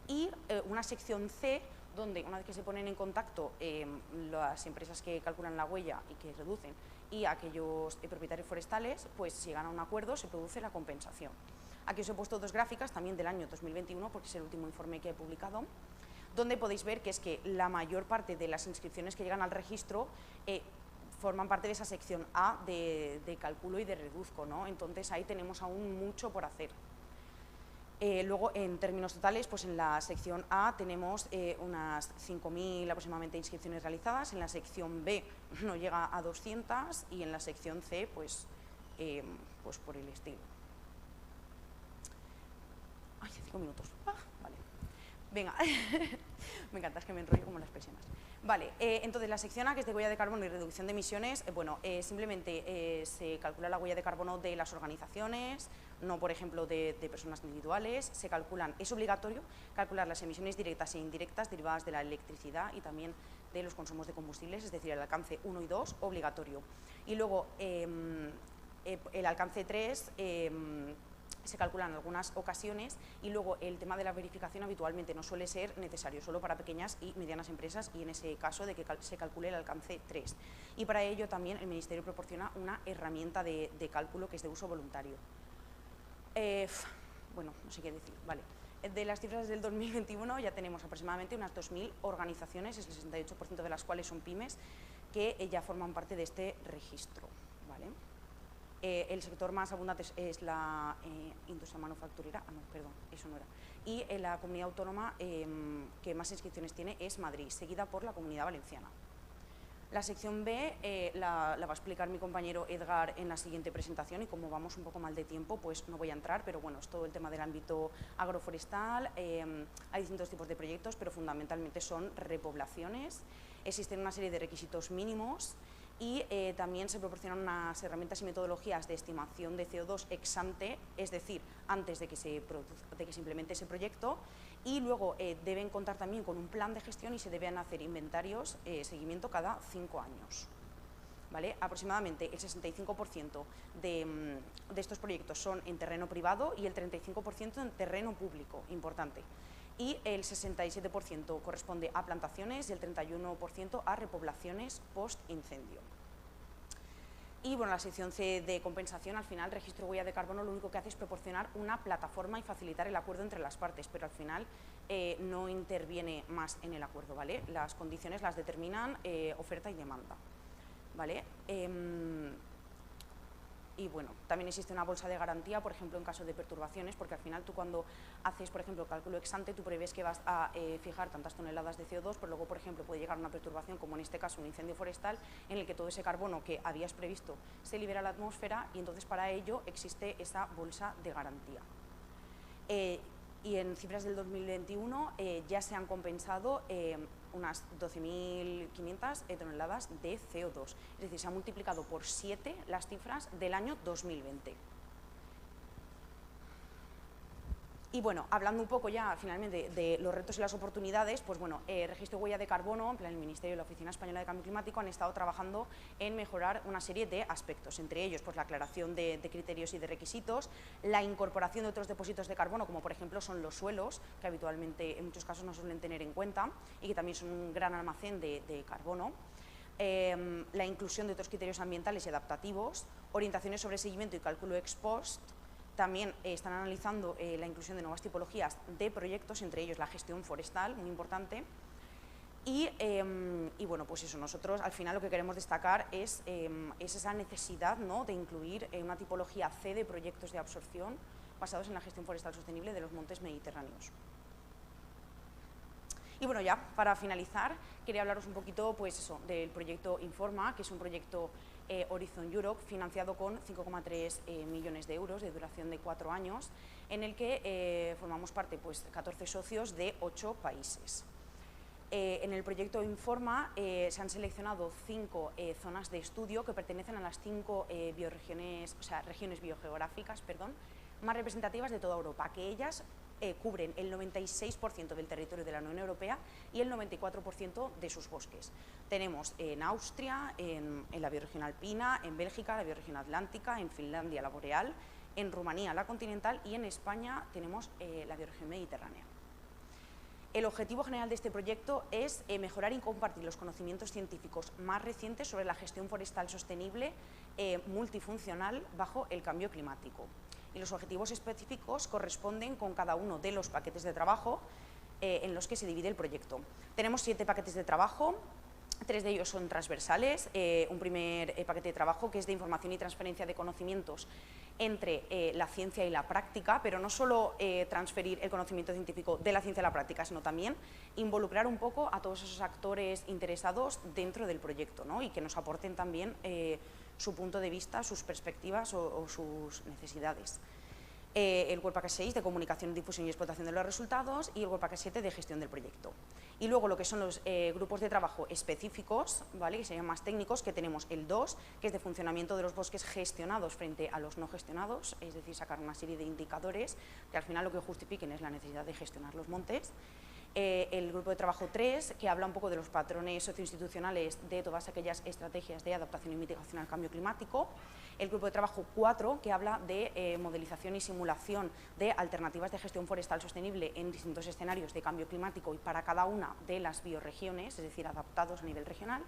y una sección C, donde una vez que se ponen en contacto las empresas que calculan la huella y que reducen y aquellos propietarios forestales, pues si llegan a un acuerdo se produce la compensación. Aquí os he puesto 2 gráficas también del año 2021, porque es el último informe que he publicado, donde podéis ver que es que la mayor parte de las inscripciones que llegan al registro forman parte de esa sección A de cálculo y de reduzco, ¿no? Entonces ahí tenemos aún mucho por hacer. Luego, en términos totales, pues en la sección A tenemos unas 5.000 aproximadamente inscripciones realizadas, en la sección B no llega a 200 y en la sección C, pues por el estilo. Ay, 5 minutos. Vale. Venga, me encanta, es que me enrollo como las persianas. Vale, entonces la sección A, que es de huella de carbono y reducción de emisiones, simplemente se calcula la huella de carbono de las organizaciones, no por ejemplo de personas individuales. Se calculan, es obligatorio calcular las emisiones directas e indirectas derivadas de la electricidad y también de los consumos de combustibles, es decir, el alcance 1 y 2, obligatorio. Y luego el alcance 3 se calcula en algunas ocasiones y luego el tema de la verificación habitualmente no suele ser necesario, solo para pequeñas y medianas empresas y en ese caso de que se calcule el alcance 3. Y para ello también el Ministerio proporciona una herramienta de cálculo que es de uso voluntario. Bueno, no sé qué decir, vale. De las cifras del 2021 ya tenemos aproximadamente unas 2.000 organizaciones, el 68% de las cuales son pymes, que ya forman parte de este registro, ¿vale? El sector más abundante es la industria manufacturera, no, perdón, eso no era. Y la comunidad autónoma que más inscripciones tiene es Madrid, seguida por la Comunidad Valenciana. La sección B la va a explicar mi compañero Edgar en la siguiente presentación y como vamos un poco mal de tiempo, pues no voy a entrar, pero bueno, es todo el tema del ámbito agroforestal. Hay distintos tipos de proyectos, pero fundamentalmente son repoblaciones. Existen una serie de requisitos mínimos y también se proporcionan unas herramientas y metodologías de estimación de CO2 ex ante, es decir, antes de que se implemente ese proyecto, y luego deben contar también con un plan de gestión y se deben hacer inventarios, seguimiento cada 5 años. ¿Vale? Aproximadamente el 65% de estos proyectos son en terreno privado y el 35% en terreno público, importante. Y el 67% corresponde a plantaciones y el 31% a repoblaciones post-incendio. Y bueno, la sección C de compensación, al final, registro huella de carbono lo único que hace es proporcionar una plataforma y facilitar el acuerdo entre las partes, pero al final no interviene más en el acuerdo, ¿vale? Las condiciones las determinan oferta y demanda, ¿vale? Y bueno, también existe una bolsa de garantía, por ejemplo, en caso de perturbaciones, porque al final tú cuando haces, por ejemplo, cálculo ex ante, tú prevés que vas a fijar tantas toneladas de CO2, pero luego, por ejemplo, puede llegar una perturbación, como en este caso un incendio forestal, en el que todo ese carbono que habías previsto se libera a la atmósfera y entonces para ello existe esa bolsa de garantía. y en cifras del 2021 ya se han compensado unas 12.500 toneladas de CO2. Es decir, se han multiplicado por 7 las cifras del año 2020. Y bueno, hablando un poco ya finalmente de los retos y las oportunidades, pues bueno, Registro de Huella de Carbono, en plan el Ministerio y la Oficina Española de Cambio Climático han estado trabajando en mejorar una serie de aspectos, entre ellos pues la aclaración de criterios y de requisitos, la incorporación de otros depósitos de carbono, como por ejemplo son los suelos, que habitualmente en muchos casos no suelen tener en cuenta y que también son un gran almacén de carbono. La inclusión de otros criterios ambientales y adaptativos, orientaciones sobre seguimiento y cálculo ex post. También están analizando la inclusión de nuevas tipologías de proyectos, entre ellos la gestión forestal, muy importante. Y bueno, pues eso, nosotros al final lo que queremos destacar es esa necesidad, ¿no?, de incluir una tipología C de proyectos de absorción basados en la gestión forestal sostenible de los montes mediterráneos. Y bueno, ya para finalizar, quería hablaros un poquito pues eso, del proyecto Informa, que es un proyecto Horizon Europe, financiado con 5,3 millones de euros de duración de 4 años, en el que formamos parte pues, 14 socios de 8 países. En el proyecto Informa se han seleccionado 5 zonas de estudio que pertenecen a las 5 bioregiones, o sea, regiones biogeográficas, perdón, más representativas de toda Europa, que ellas cubren el 96% del territorio de la Unión Europea y el 94% de sus bosques. Tenemos en Austria, en la bioregión alpina, en Bélgica la bioregión atlántica, en Finlandia la boreal, en Rumanía la continental y en España tenemos la bioregión mediterránea. El objetivo general de este proyecto es mejorar y compartir los conocimientos científicos más recientes sobre la gestión forestal sostenible multifuncional bajo el cambio climático. Y los objetivos específicos corresponden con cada uno de los paquetes de trabajo en los que se divide el proyecto. Tenemos 7 paquetes de trabajo, 3 de ellos son transversales. Un primer paquete de trabajo que es de información y transferencia de conocimientos entre la ciencia y la práctica, pero no solo transferir el conocimiento científico de la ciencia a la práctica, sino también involucrar un poco a todos esos actores interesados dentro del proyecto, ¿no?, y que nos aporten también su punto de vista, sus perspectivas o sus necesidades. El Workpack 6 de comunicación, difusión y explotación de los resultados y el Workpack 7 de gestión del proyecto. Y luego lo que son los grupos de trabajo específicos, ¿vale?, que serían más técnicos, que tenemos el 2, que es de funcionamiento de los bosques gestionados frente a los no gestionados, es decir, sacar una serie de indicadores que al final lo que justifiquen es la necesidad de gestionar los montes. El grupo de trabajo 3, que habla un poco de los patrones socioinstitucionales de todas aquellas estrategias de adaptación y mitigación al cambio climático. El grupo de trabajo 4, que habla de modelización y simulación de alternativas de gestión forestal sostenible en distintos escenarios de cambio climático y para cada una de las bioregiones, es decir, adaptados a nivel regional.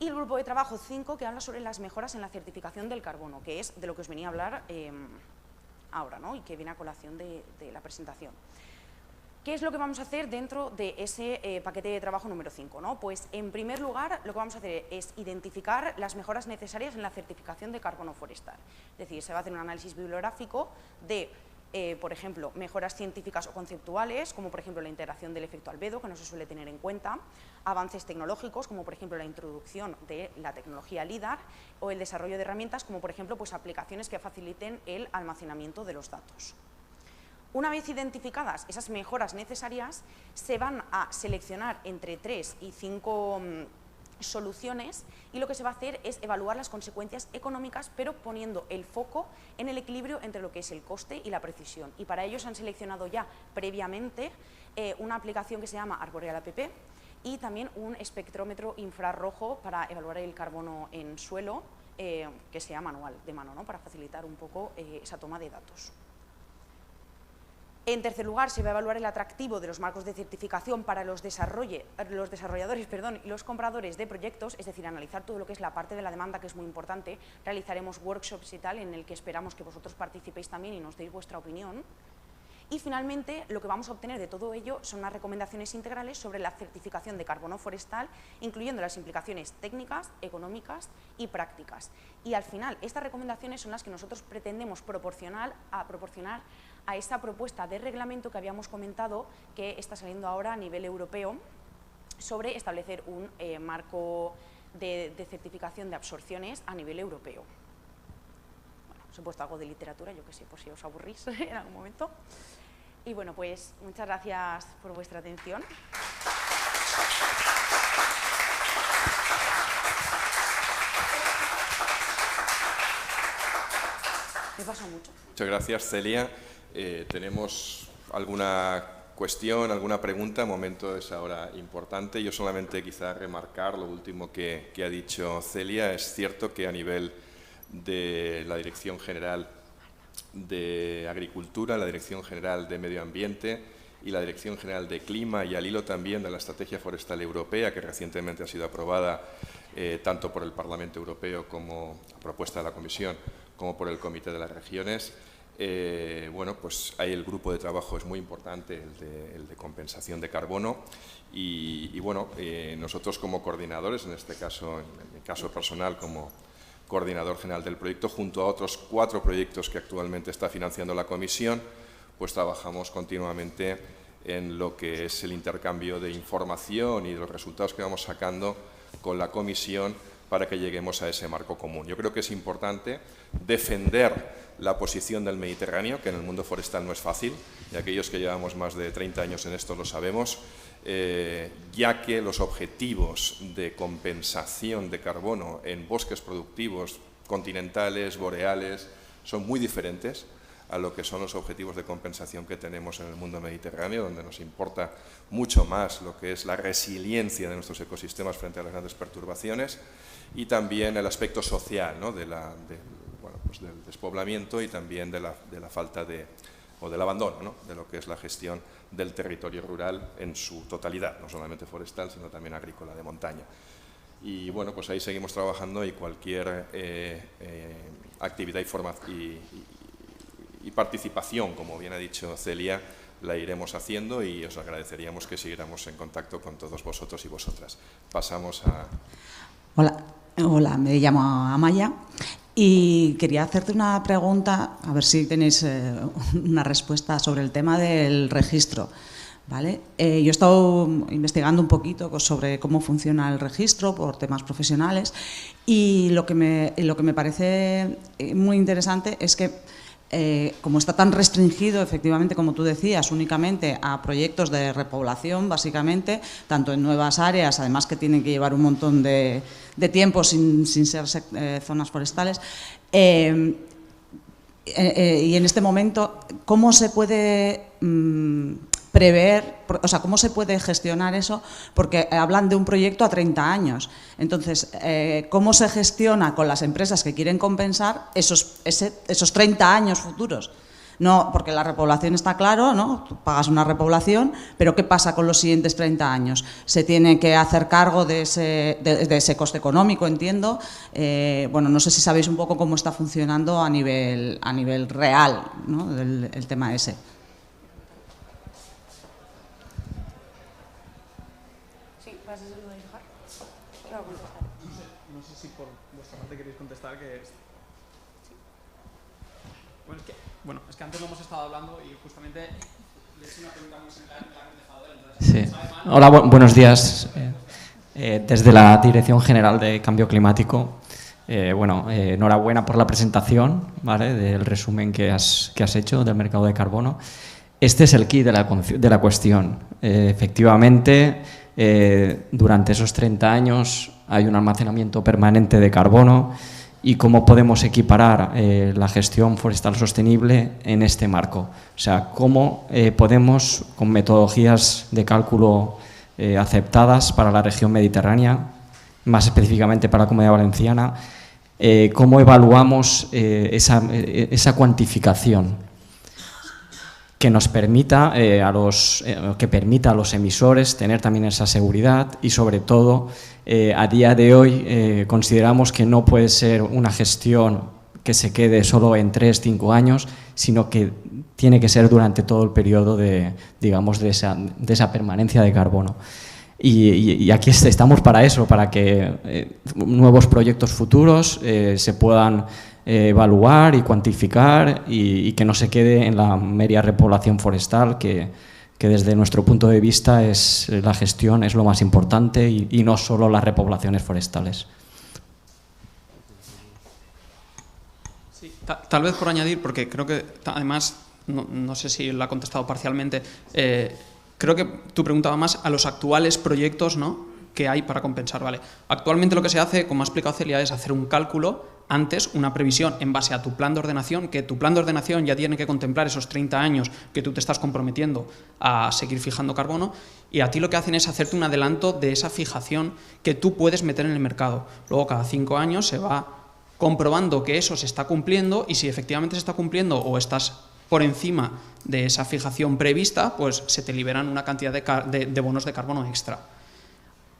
Y el grupo de trabajo 5, que habla sobre las mejoras en la certificación del carbono, que es de lo que os venía a hablar ahora, ¿no?, y que viene a colación de la presentación. ¿Qué es lo que vamos a hacer dentro de ese paquete de trabajo número 5? ¿no? Pues, en primer lugar, lo que vamos a hacer es identificar las mejoras necesarias en la certificación de carbono forestal. Es decir, se va a hacer un análisis bibliográfico de, por ejemplo, mejoras científicas o conceptuales, como por ejemplo la integración del efecto albedo, que no se suele tener en cuenta, avances tecnológicos, como por ejemplo la introducción de la tecnología LIDAR, o el desarrollo de herramientas, como por ejemplo pues, aplicaciones que faciliten el almacenamiento de los datos. Una vez identificadas esas mejoras necesarias, se van a seleccionar entre 3 y 5 soluciones y lo que se va a hacer es evaluar las consecuencias económicas, pero poniendo el foco en el equilibrio entre lo que es el coste y la precisión. Y para ello se han seleccionado ya previamente una aplicación que se llama Arboreal App y también un espectrómetro infrarrojo para evaluar el carbono en suelo, que sea manual, de mano, ¿no? Para facilitar un poco esa toma de datos. En tercer lugar, se va a evaluar el atractivo de los marcos de certificación para los desarrolladores y los compradores de proyectos, es decir, analizar todo lo que es la parte de la demanda, que es muy importante. Realizaremos workshops y tal, en el que esperamos que vosotros participéis también y nos deis vuestra opinión. Y finalmente, lo que vamos a obtener de todo ello son unas recomendaciones integrales sobre la certificación de carbono forestal, incluyendo las implicaciones técnicas, económicas y prácticas. Y al final, estas recomendaciones son las que nosotros pretendemos proporcionar a esta propuesta de reglamento que habíamos comentado, que está saliendo ahora a nivel europeo, sobre establecer un marco de certificación de absorciones a nivel europeo. Bueno, os he puesto algo de literatura, yo que sé, por si os aburrís en algún momento. Y bueno, pues muchas gracias por vuestra atención. ¿Me pasa mucho? Muchas gracias, Celia. ¿Tenemos alguna cuestión, alguna pregunta? Momento es ahora importante. Yo solamente quizá remarcar lo último que ha dicho Celia. Es cierto que a nivel de la Dirección General de Agricultura, la Dirección General de Medio Ambiente y la Dirección General de Clima, y al hilo también de la Estrategia Forestal Europea, que recientemente ha sido aprobada tanto por el Parlamento Europeo como a propuesta de la Comisión, como por el Comité de las Regiones. Bueno, pues ahí el grupo de trabajo es muy importante, el de compensación de carbono, y bueno, nosotros como coordinadores, en este caso, en mi caso personal, como coordinador general del proyecto, junto a otros 4 proyectos que actualmente está financiando la Comisión, pues trabajamos continuamente en lo que es el intercambio de información y de los resultados que vamos sacando con la Comisión para que lleguemos a ese marco común. Yo creo que es importante defender la posición del Mediterráneo, que en el mundo forestal no es fácil, y aquellos que llevamos más de 30 años en esto lo sabemos, ya que los objetivos de compensación de carbono en bosques productivos continentales, boreales, son muy diferentes a lo que son los objetivos de compensación que tenemos en el mundo mediterráneo, donde nos importa mucho más lo que es la resiliencia de nuestros ecosistemas frente a las grandes perturbaciones, y también el aspecto social, ¿no? del despoblamiento y también de la falta o del abandono, ¿no? De lo que es la gestión del territorio rural en su totalidad, no solamente forestal, sino también agrícola de montaña. Y bueno, pues ahí seguimos trabajando, y cualquier actividad y participación, como bien ha dicho Celia, la iremos haciendo, y os agradeceríamos que siguiéramos en contacto con todos vosotros y vosotras. Pasamos a... Hola, me llamo Amaya y quería hacerte una pregunta, a ver si tenéis una respuesta sobre el tema del registro. ¿Vale? Yo he estado investigando un poquito sobre cómo funciona el registro por temas profesionales, y lo que me parece muy interesante es que como está tan restringido, efectivamente, como tú decías, únicamente a proyectos de repoblación, básicamente, tanto en nuevas áreas, además que tienen que llevar un montón de tiempo sin ser zonas forestales, y en este momento, ¿cómo se puede prever, o sea, cómo se puede gestionar eso? Porque hablan de un proyecto a 30 años. Entonces, ¿cómo se gestiona con las empresas que quieren compensar esos 30 años futuros? No, porque la repoblación está claro, ¿no? Tú pagas una repoblación, pero ¿qué pasa con los siguientes 30 años? Se tiene que hacer cargo de ese coste económico, entiendo. Bueno, no sé si sabéis un poco cómo está funcionando a nivel real, ¿no? el tema ese. No sé si por vuestra parte queréis contestar, que es... Bueno, es que antes lo hemos estado hablando y justamente le he hecho una pregunta muy similar en la que he dejado. Sí. Hola, buenos días. Desde la Dirección General de Cambio Climático, enhorabuena por la presentación, ¿vale?, del resumen que has hecho del mercado de carbono. Este es el quid de la cuestión. Efectivamente, durante esos 30 años hay un almacenamiento permanente de carbono, y cómo podemos equiparar la gestión forestal sostenible en este marco. O sea, cómo podemos, con metodologías de cálculo aceptadas para la región mediterránea, más específicamente para la Comunidad Valenciana, cómo evaluamos esa cuantificación que nos permita permita a los emisores tener también esa seguridad, y sobre todo a día de hoy consideramos que no puede ser una gestión que se quede solo en 3-5 años, sino que tiene que ser durante todo el periodo de esa permanencia de carbono. Y aquí estamos para eso, para que nuevos proyectos futuros se puedan evaluar y cuantificar, y que no se quede en la mera repoblación forestal, que desde nuestro punto de vista la gestión es lo más importante, y no solo las repoblaciones forestales. Sí, tal vez por añadir, porque creo que además no sé si lo ha contestado parcialmente. Creo que tú preguntabas más a los actuales proyectos, ¿no?, que hay para compensar. Vale. Actualmente lo que se hace, como ha explicado Celia, es hacer un cálculo antes, una previsión en base a tu plan de ordenación, que tu plan de ordenación ya tiene que contemplar esos 30 años que tú te estás comprometiendo a seguir fijando carbono, y a ti lo que hacen es hacerte un adelanto de esa fijación que tú puedes meter en el mercado. Luego, cada 5 años se va comprobando que eso se está cumpliendo, y si efectivamente se está cumpliendo o estás por encima de esa fijación prevista, pues se te liberan una cantidad de bonos de carbono extra.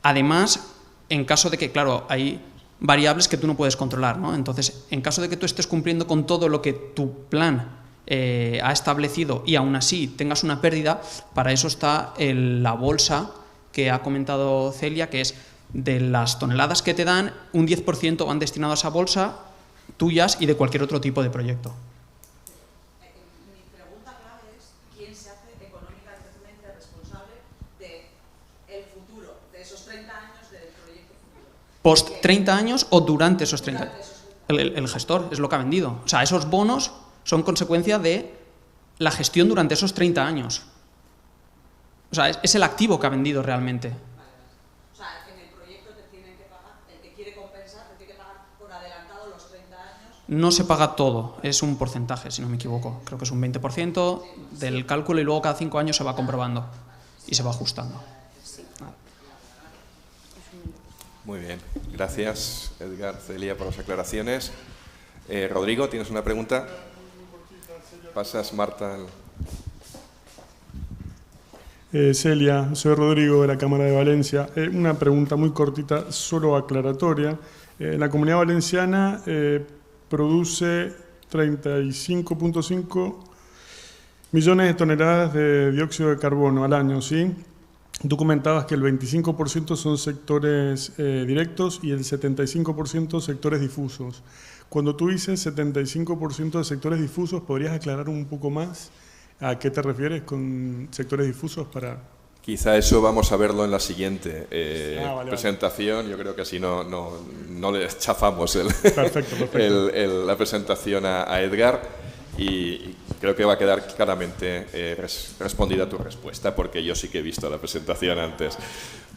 Además, en caso de que, claro, hay variables que tú no puedes controlar, ¿no? Entonces, en caso de que tú estés cumpliendo con todo lo que tu plan ha establecido y aún así tengas una pérdida, para eso está la bolsa que ha comentado Celia, que es de las toneladas que te dan, un 10% van destinados a esa bolsa, tuyas y de cualquier otro tipo de proyecto. Mi pregunta clave es: ¿quién se hace económicamente responsable del futuro, de esos 30 años del proyecto futuro? ¿Post 30 años o durante esos 30 años? El gestor es lo que ha vendido. O sea, esos bonos son consecuencia de la gestión durante esos 30 años. O sea, es el activo que ha vendido realmente. O sea, en el proyecto te tienen que pagar, el que quiere compensar, te tiene que pagar por adelantado los 30 años. No se paga todo, es un porcentaje, si no me equivoco. Creo que es un 20% del cálculo, y luego cada 5 años se va comprobando y se va ajustando. Muy bien, gracias Edgar, Celia, por las aclaraciones. Rodrigo, ¿tienes una pregunta? Pasas, Marta. Celia, soy Rodrigo de la Cámara de Valencia. Una pregunta muy cortita, solo aclaratoria. La Comunidad Valenciana produce 35.5 millones de toneladas de dióxido de carbono al año, ¿sí? Tú comentabas que el 25% son sectores directos y el 75% sectores difusos. Cuando tú dices 75% de sectores difusos, ¿podrías aclarar un poco más a qué te refieres con sectores difusos para...? Quizá eso vamos a verlo en la siguiente presentación. Vale. Yo creo que así no le chafamos la presentación a Edgar, y creo que va a quedar claramente respondida tu respuesta, porque yo sí que he visto la presentación antes.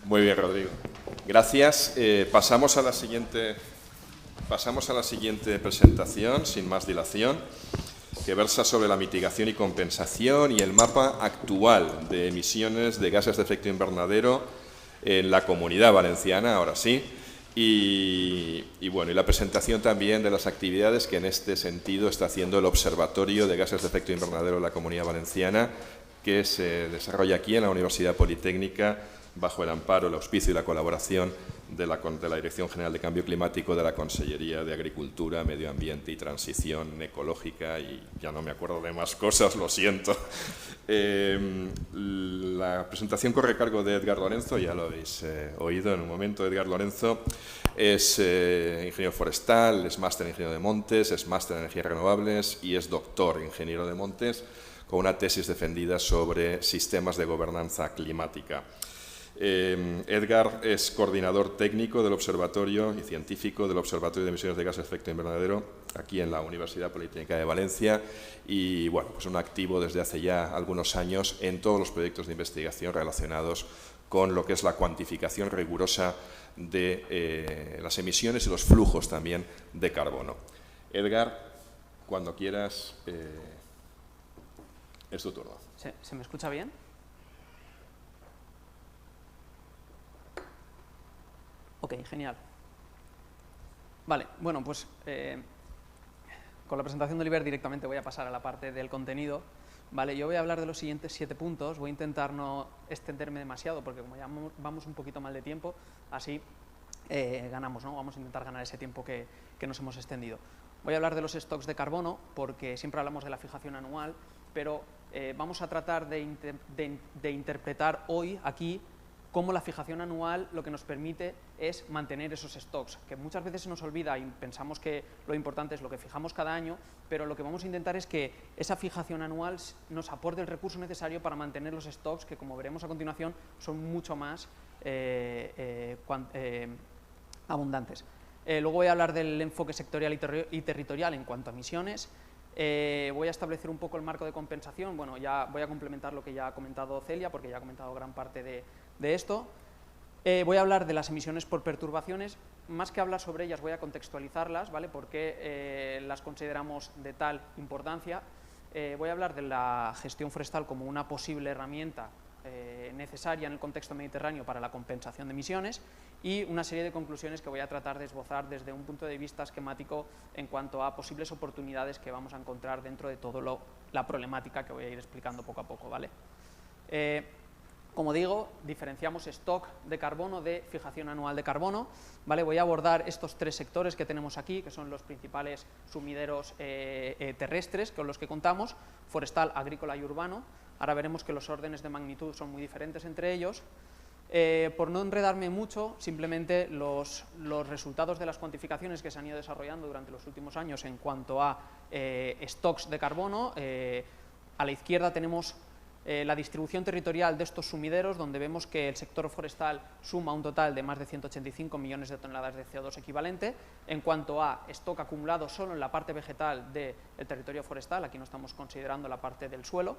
Muy bien, Rodrigo. Gracias. Pasamos a la siguiente presentación, sin más dilación, que versa sobre la mitigación y compensación y el mapa actual de emisiones de gases de efecto invernadero en la Comunidad Valenciana, ahora sí, y bueno, y la presentación también de las actividades que en este sentido está haciendo el Observatorio de Gases de Efecto Invernadero de la Comunidad Valenciana, que se desarrolla aquí en la Universidad Politécnica, bajo el amparo, el auspicio y la colaboración de la Dirección General de Cambio Climático de la Consellería de Agricultura, Medio Ambiente y Transición Ecológica, y ya no me acuerdo de más cosas, lo siento. La presentación corre a cargo de Edgar Lorenzo, ya lo habéis oído en un momento. Edgar Lorenzo es ingeniero forestal, es máster en ingeniero de montes, es máster en energías renovables y es doctor ingeniero de montes, con una tesis defendida sobre sistemas de gobernanza climática. Edgar es coordinador técnico del Observatorio y científico del Observatorio de Emisiones de Gases de Efecto Invernadero aquí en la Universidad Politécnica de Valencia, y bueno, pues un activo desde hace ya algunos años en todos los proyectos de investigación relacionados con lo que es la cuantificación rigurosa de las emisiones y los flujos también de carbono. Edgar, cuando quieras, es tu turno. ¿Se me escucha bien? Ok, genial. Vale, bueno, pues con la presentación de Oliver directamente voy a pasar a la parte del contenido. Vale, yo voy a hablar de los siguientes 7 puntos, voy a intentar no extenderme demasiado porque como ya vamos un poquito mal de tiempo, así ganamos, ¿no? Vamos a intentar ganar ese tiempo que nos hemos extendido. Voy a hablar de los stocks de carbono porque siempre hablamos de la fijación anual, pero vamos a tratar de interpretar hoy aquí cómo la fijación anual lo que nos permite es mantener esos stocks, que muchas veces se nos olvida y pensamos que lo importante es lo que fijamos cada año, pero lo que vamos a intentar es que esa fijación anual nos aporte el recurso necesario para mantener los stocks, que como veremos a continuación son mucho más abundantes. Luego voy a hablar del enfoque sectorial y territorial en cuanto a emisiones, Voy a establecer un poco el marco de compensación. Bueno, ya voy a complementar lo que ya ha comentado Celia, porque ya ha comentado gran parte de esto. Voy a hablar de las emisiones por perturbaciones. Más que hablar sobre ellas, voy a contextualizarlas, ¿vale? ¿Por qué las consideramos de tal importancia? Voy a hablar de la gestión forestal como una posible herramienta necesaria en el contexto mediterráneo para la compensación de emisiones y una serie de conclusiones que voy a tratar de esbozar desde un punto de vista esquemático en cuanto a posibles oportunidades que vamos a encontrar dentro de toda la problemática que voy a ir explicando poco a poco, ¿vale? Como digo, diferenciamos stock de carbono de fijación anual de carbono, ¿vale? Voy a abordar estos tres sectores que tenemos aquí, que son los principales sumideros terrestres con los que contamos, forestal, agrícola y urbano. Ahora veremos que los órdenes de magnitud son muy diferentes entre ellos. Por no enredarme mucho, simplemente los resultados de las cuantificaciones que se han ido desarrollando durante los últimos años en cuanto a stocks de carbono. A la izquierda tenemos la distribución territorial de estos sumideros, donde vemos que el sector forestal suma un total de más de 185 millones de toneladas de CO2 equivalente. En cuanto a stock acumulado solo en la parte vegetal del territorio forestal, aquí no estamos considerando la parte del suelo.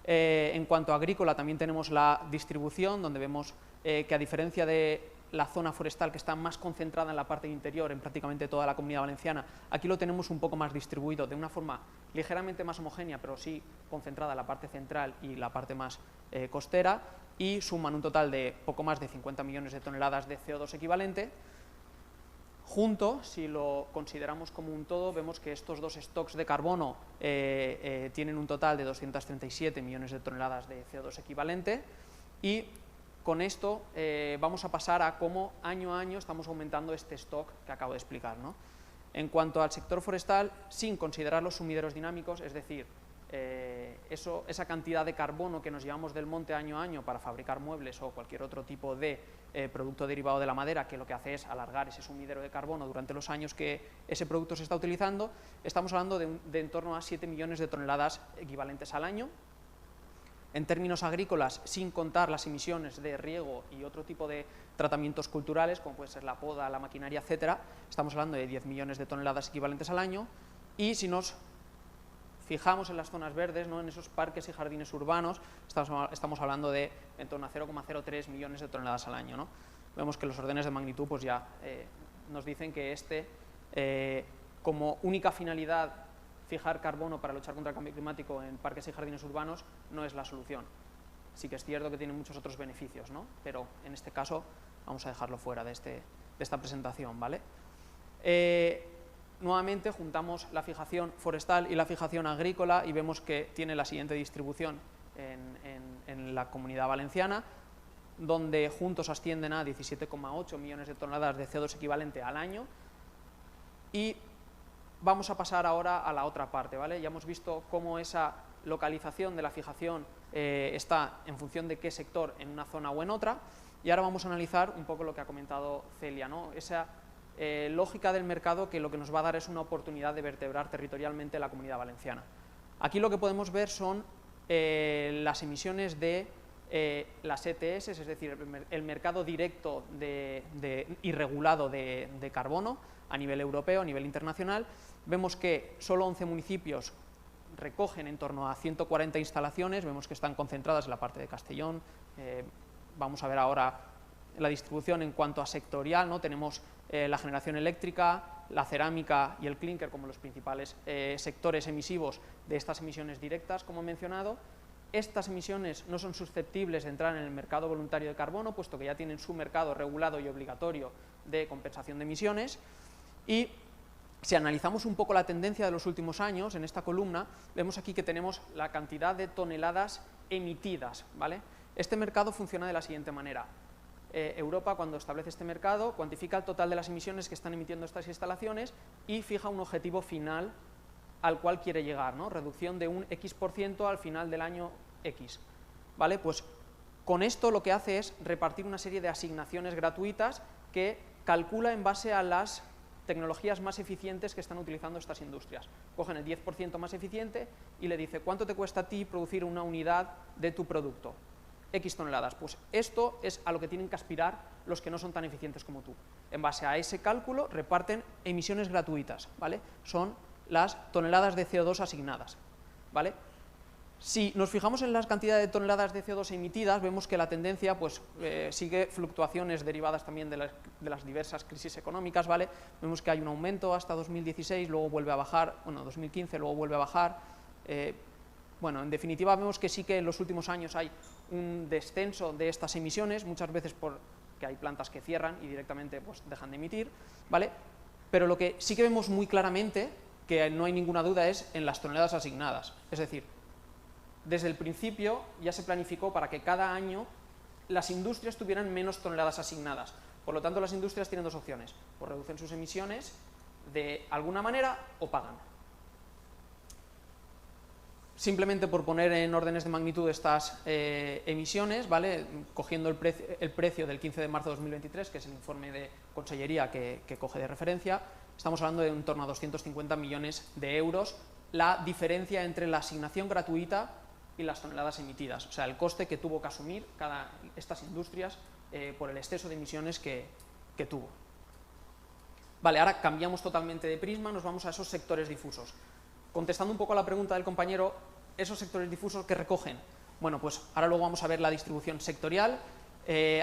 En cuanto a agrícola, también tenemos la distribución, donde vemos que a diferencia de la zona forestal, que está más concentrada en la parte interior, en prácticamente toda la Comunidad Valenciana, aquí lo tenemos un poco más distribuido, de una forma ligeramente más homogénea, pero sí concentrada en la parte central y la parte más costera, y suman un total de poco más de 50 millones de toneladas de CO2 equivalente. Junto, si lo consideramos como un todo, vemos que estos dos stocks de carbono tienen un total de 237 millones de toneladas de CO2 equivalente, y con esto vamos a pasar a cómo año a año estamos aumentando este stock que acabo de explicar, ¿no? En cuanto al sector forestal, sin considerar los sumideros dinámicos, es decir, esa cantidad de carbono que nos llevamos del monte año a año para fabricar muebles o cualquier otro tipo de producto derivado de la madera, que lo que hace es alargar ese sumidero de carbono durante los años que ese producto se está utilizando, estamos hablando de en torno a 7 millones de toneladas equivalentes al año. En términos agrícolas, sin contar las emisiones de riego y otro tipo de tratamientos culturales, como puede ser la poda, la maquinaria, etcétera, estamos hablando de 10 millones de toneladas equivalentes al año. Y si nos fijamos en las zonas verdes, ¿no?, en esos parques y jardines urbanos, estamos hablando de en torno a 0,03 millones de toneladas al año, ¿no? Vemos que los órdenes de magnitud pues ya nos dicen que como única finalidad fijar carbono para luchar contra el cambio climático en parques y jardines urbanos no es la solución. Sí que es cierto que tiene muchos otros beneficios, ¿no?, pero en este caso vamos a dejarlo fuera de esta presentación, ¿vale? Nuevamente juntamos la fijación forestal y la fijación agrícola y vemos que tiene la siguiente distribución en la Comunidad Valenciana, donde juntos ascienden a 17,8 millones de toneladas de CO2 equivalente al año. Y vamos a pasar ahora a la otra parte, ¿vale? Ya hemos visto cómo esa localización de la fijación está en función de qué sector en una zona o en otra, y ahora vamos a analizar un poco lo que ha comentado Celia, ¿no? Esa lógica del mercado que lo que nos va a dar es una oportunidad de vertebrar territorialmente la Comunidad Valenciana. Aquí lo que podemos ver son las emisiones de las ETS, es decir, el mercado directo y regulado de carbono a nivel europeo, a nivel internacional. Vemos que solo 11 municipios recogen en torno a 140 instalaciones, vemos que están concentradas en la parte de Castellón. Vamos a ver ahora la distribución en cuanto a sectorial, ¿no? Tenemos la generación eléctrica, la cerámica y el clínker como los principales sectores emisivos de estas emisiones directas, como he mencionado. Estas emisiones no son susceptibles de entrar en el mercado voluntario de carbono, puesto que ya tienen su mercado regulado y obligatorio de compensación de emisiones. Y si analizamos un poco la tendencia de los últimos años, en esta columna, vemos aquí que tenemos la cantidad de toneladas emitidas, ¿vale? Este mercado funciona de la siguiente manera. Europa, cuando establece este mercado, cuantifica el total de las emisiones que están emitiendo estas instalaciones y fija un objetivo final al cual quiere llegar, ¿no? Reducción de un X% al final del año X, ¿vale? Pues con esto lo que hace es repartir una serie de asignaciones gratuitas que calcula en base a las tecnologías más eficientes que están utilizando estas industrias. Cogen el 10% más eficiente y le dice cuánto te cuesta a ti producir una unidad de tu producto. X toneladas. Pues esto es a lo que tienen que aspirar los que no son tan eficientes como tú. En base a ese cálculo reparten emisiones gratuitas, ¿vale? Son las toneladas de CO2 asignadas, ¿vale? Si nos fijamos en las cantidades de toneladas de CO2 emitidas, vemos que la tendencia pues, sigue fluctuaciones derivadas también de las diversas crisis económicas, ¿vale? Vemos que hay un aumento hasta 2016, luego vuelve a bajar, bueno, 2015, luego vuelve a bajar. Bueno, en definitiva vemos que sí que en los últimos años hay un descenso de estas emisiones, muchas veces porque hay plantas que cierran y directamente pues, dejan de emitir, ¿vale? Pero lo que sí que vemos muy claramente, que no hay ninguna duda, es en las toneladas asignadas, es decir, desde el principio ya se planificó para que cada año las industrias tuvieran menos toneladas asignadas. Por lo tanto, las industrias tienen dos opciones: o reducen sus emisiones de alguna manera o pagan. Simplemente por poner en órdenes de magnitud estas emisiones, ¿vale? Cogiendo el precio del 15 de marzo de 2023, que es el informe de Consellería que coge de referencia, estamos hablando de en torno a 250 millones de euros la diferencia entre la asignación gratuita y las toneladas emitidas, o sea, el coste que tuvo que asumir estas industrias por el exceso de emisiones que tuvo. Vale, ahora cambiamos totalmente de prisma, nos vamos a esos sectores difusos. Contestando un poco a la pregunta del compañero, esos sectores difusos que recogen, bueno, pues ahora luego vamos a ver la distribución sectorial.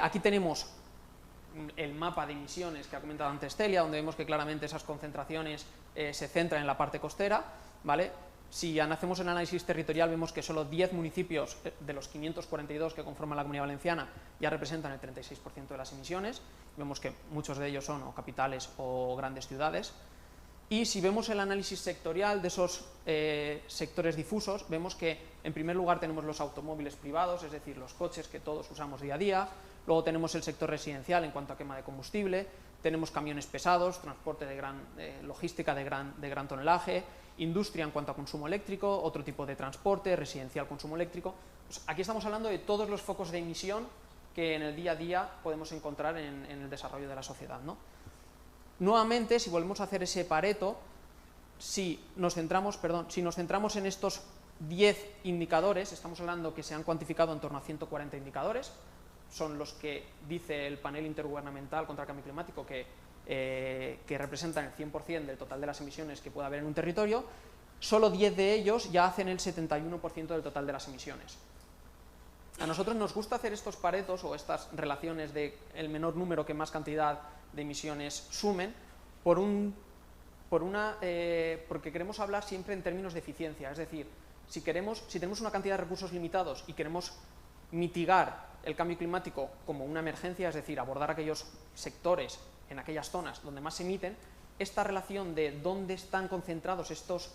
Aquí tenemos el mapa de emisiones que ha comentado antes Celia, donde vemos que claramente esas concentraciones se centran en la parte costera, ¿vale? Si hacemos el análisis territorial, vemos que solo 10 municipios de los 542 que conforman la Comunidad Valenciana ya representan el 36% de las emisiones. Vemos que muchos de ellos son o capitales o grandes ciudades. Y si vemos el análisis sectorial de esos sectores difusos, vemos que en primer lugar tenemos los automóviles privados, es decir, los coches que todos usamos día a día. Luego tenemos el sector residencial en cuanto a quema de combustible. Tenemos camiones pesados, transporte logística de gran tonelaje, industria en cuanto a consumo eléctrico, otro tipo de transporte, residencial, consumo eléctrico. Pues aquí estamos hablando de todos los focos de emisión que en el día a día podemos encontrar en el desarrollo de la sociedad, ¿no? Nuevamente, si volvemos a hacer ese Pareto, si nos centramos en estos 10 indicadores, estamos hablando que se han cuantificado en torno a 140 indicadores, son los que dice el panel intergubernamental contra el cambio climático que representan el 100% del total de las emisiones que puede haber en un territorio. Solo 10 de ellos ya hacen el 71% del total de las emisiones. A nosotros nos gusta hacer estos paretos o estas relaciones de el menor número que más cantidad de emisiones sumen porque queremos hablar siempre en términos de eficiencia, es decir, si tenemos una cantidad de recursos limitados y queremos mitigar el cambio climático como una emergencia, es decir, abordar aquellos sectores en aquellas zonas donde más se emiten, esta relación de dónde están concentrados estos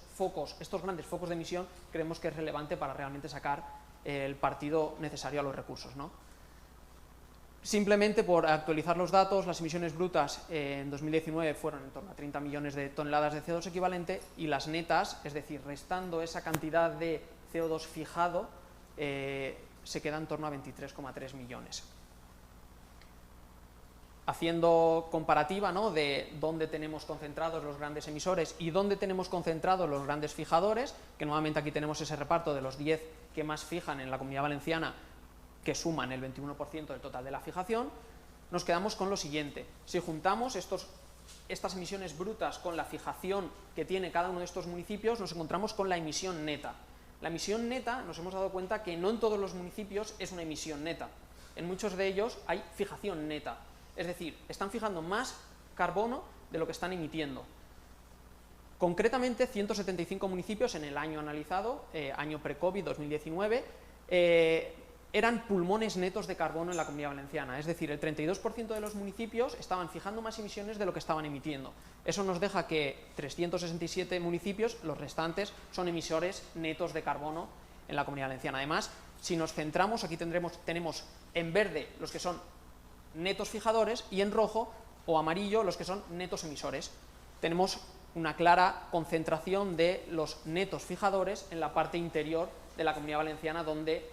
grandes focos de emisión, creemos que es relevante para realmente sacar el partido necesario a los recursos, ¿no? Simplemente por actualizar los datos, las emisiones brutas en 2019 fueron en torno a 30 millones de toneladas de CO2 equivalente y las netas, es decir, restando esa cantidad de CO2 fijado, se queda en torno a 23,3 millones. Haciendo comparativa, ¿no?, de dónde tenemos concentrados los grandes emisores y dónde tenemos concentrados los grandes fijadores, que nuevamente aquí tenemos ese reparto de los 10 que más fijan en la Comunidad Valenciana, que suman el 21% del total de la fijación, nos quedamos con lo siguiente. Si juntamos estas emisiones brutas con la fijación que tiene cada uno de estos municipios, nos encontramos con la emisión neta. La emisión neta, nos hemos dado cuenta que no en todos los municipios es una emisión neta. En muchos de ellos hay fijación neta. Es decir, están fijando más carbono de lo que están emitiendo. Concretamente, 175 municipios en el año analizado, año pre-COVID 2019, eran pulmones netos de carbono en la Comunidad Valenciana. Es decir, el 32% de los municipios estaban fijando más emisiones de lo que estaban emitiendo. Eso nos deja que 367 municipios, los restantes, son emisores netos de carbono en la Comunidad Valenciana. Además, si nos centramos, aquí tenemos en verde los que son netos fijadores y en rojo o amarillo los que son netos emisores. Tenemos una clara concentración de los netos fijadores en la parte interior de la Comunidad Valenciana, donde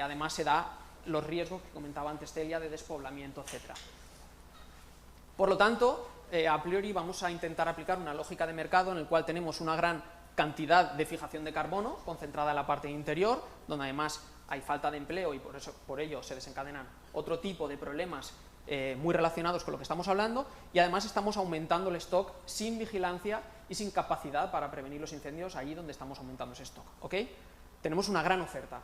además se da los riesgos que comentaba antes Celia de despoblamiento, etc. Por lo tanto, a priori vamos a intentar aplicar una lógica de mercado en el cual tenemos una gran cantidad de fijación de carbono concentrada en la parte interior, donde además hay falta de empleo y por ello se desencadenan otro tipo de problemas muy relacionados con lo que estamos hablando, y además estamos aumentando el stock sin vigilancia y sin capacidad para prevenir los incendios allí donde estamos aumentando ese stock, ¿ok? Tenemos una gran oferta.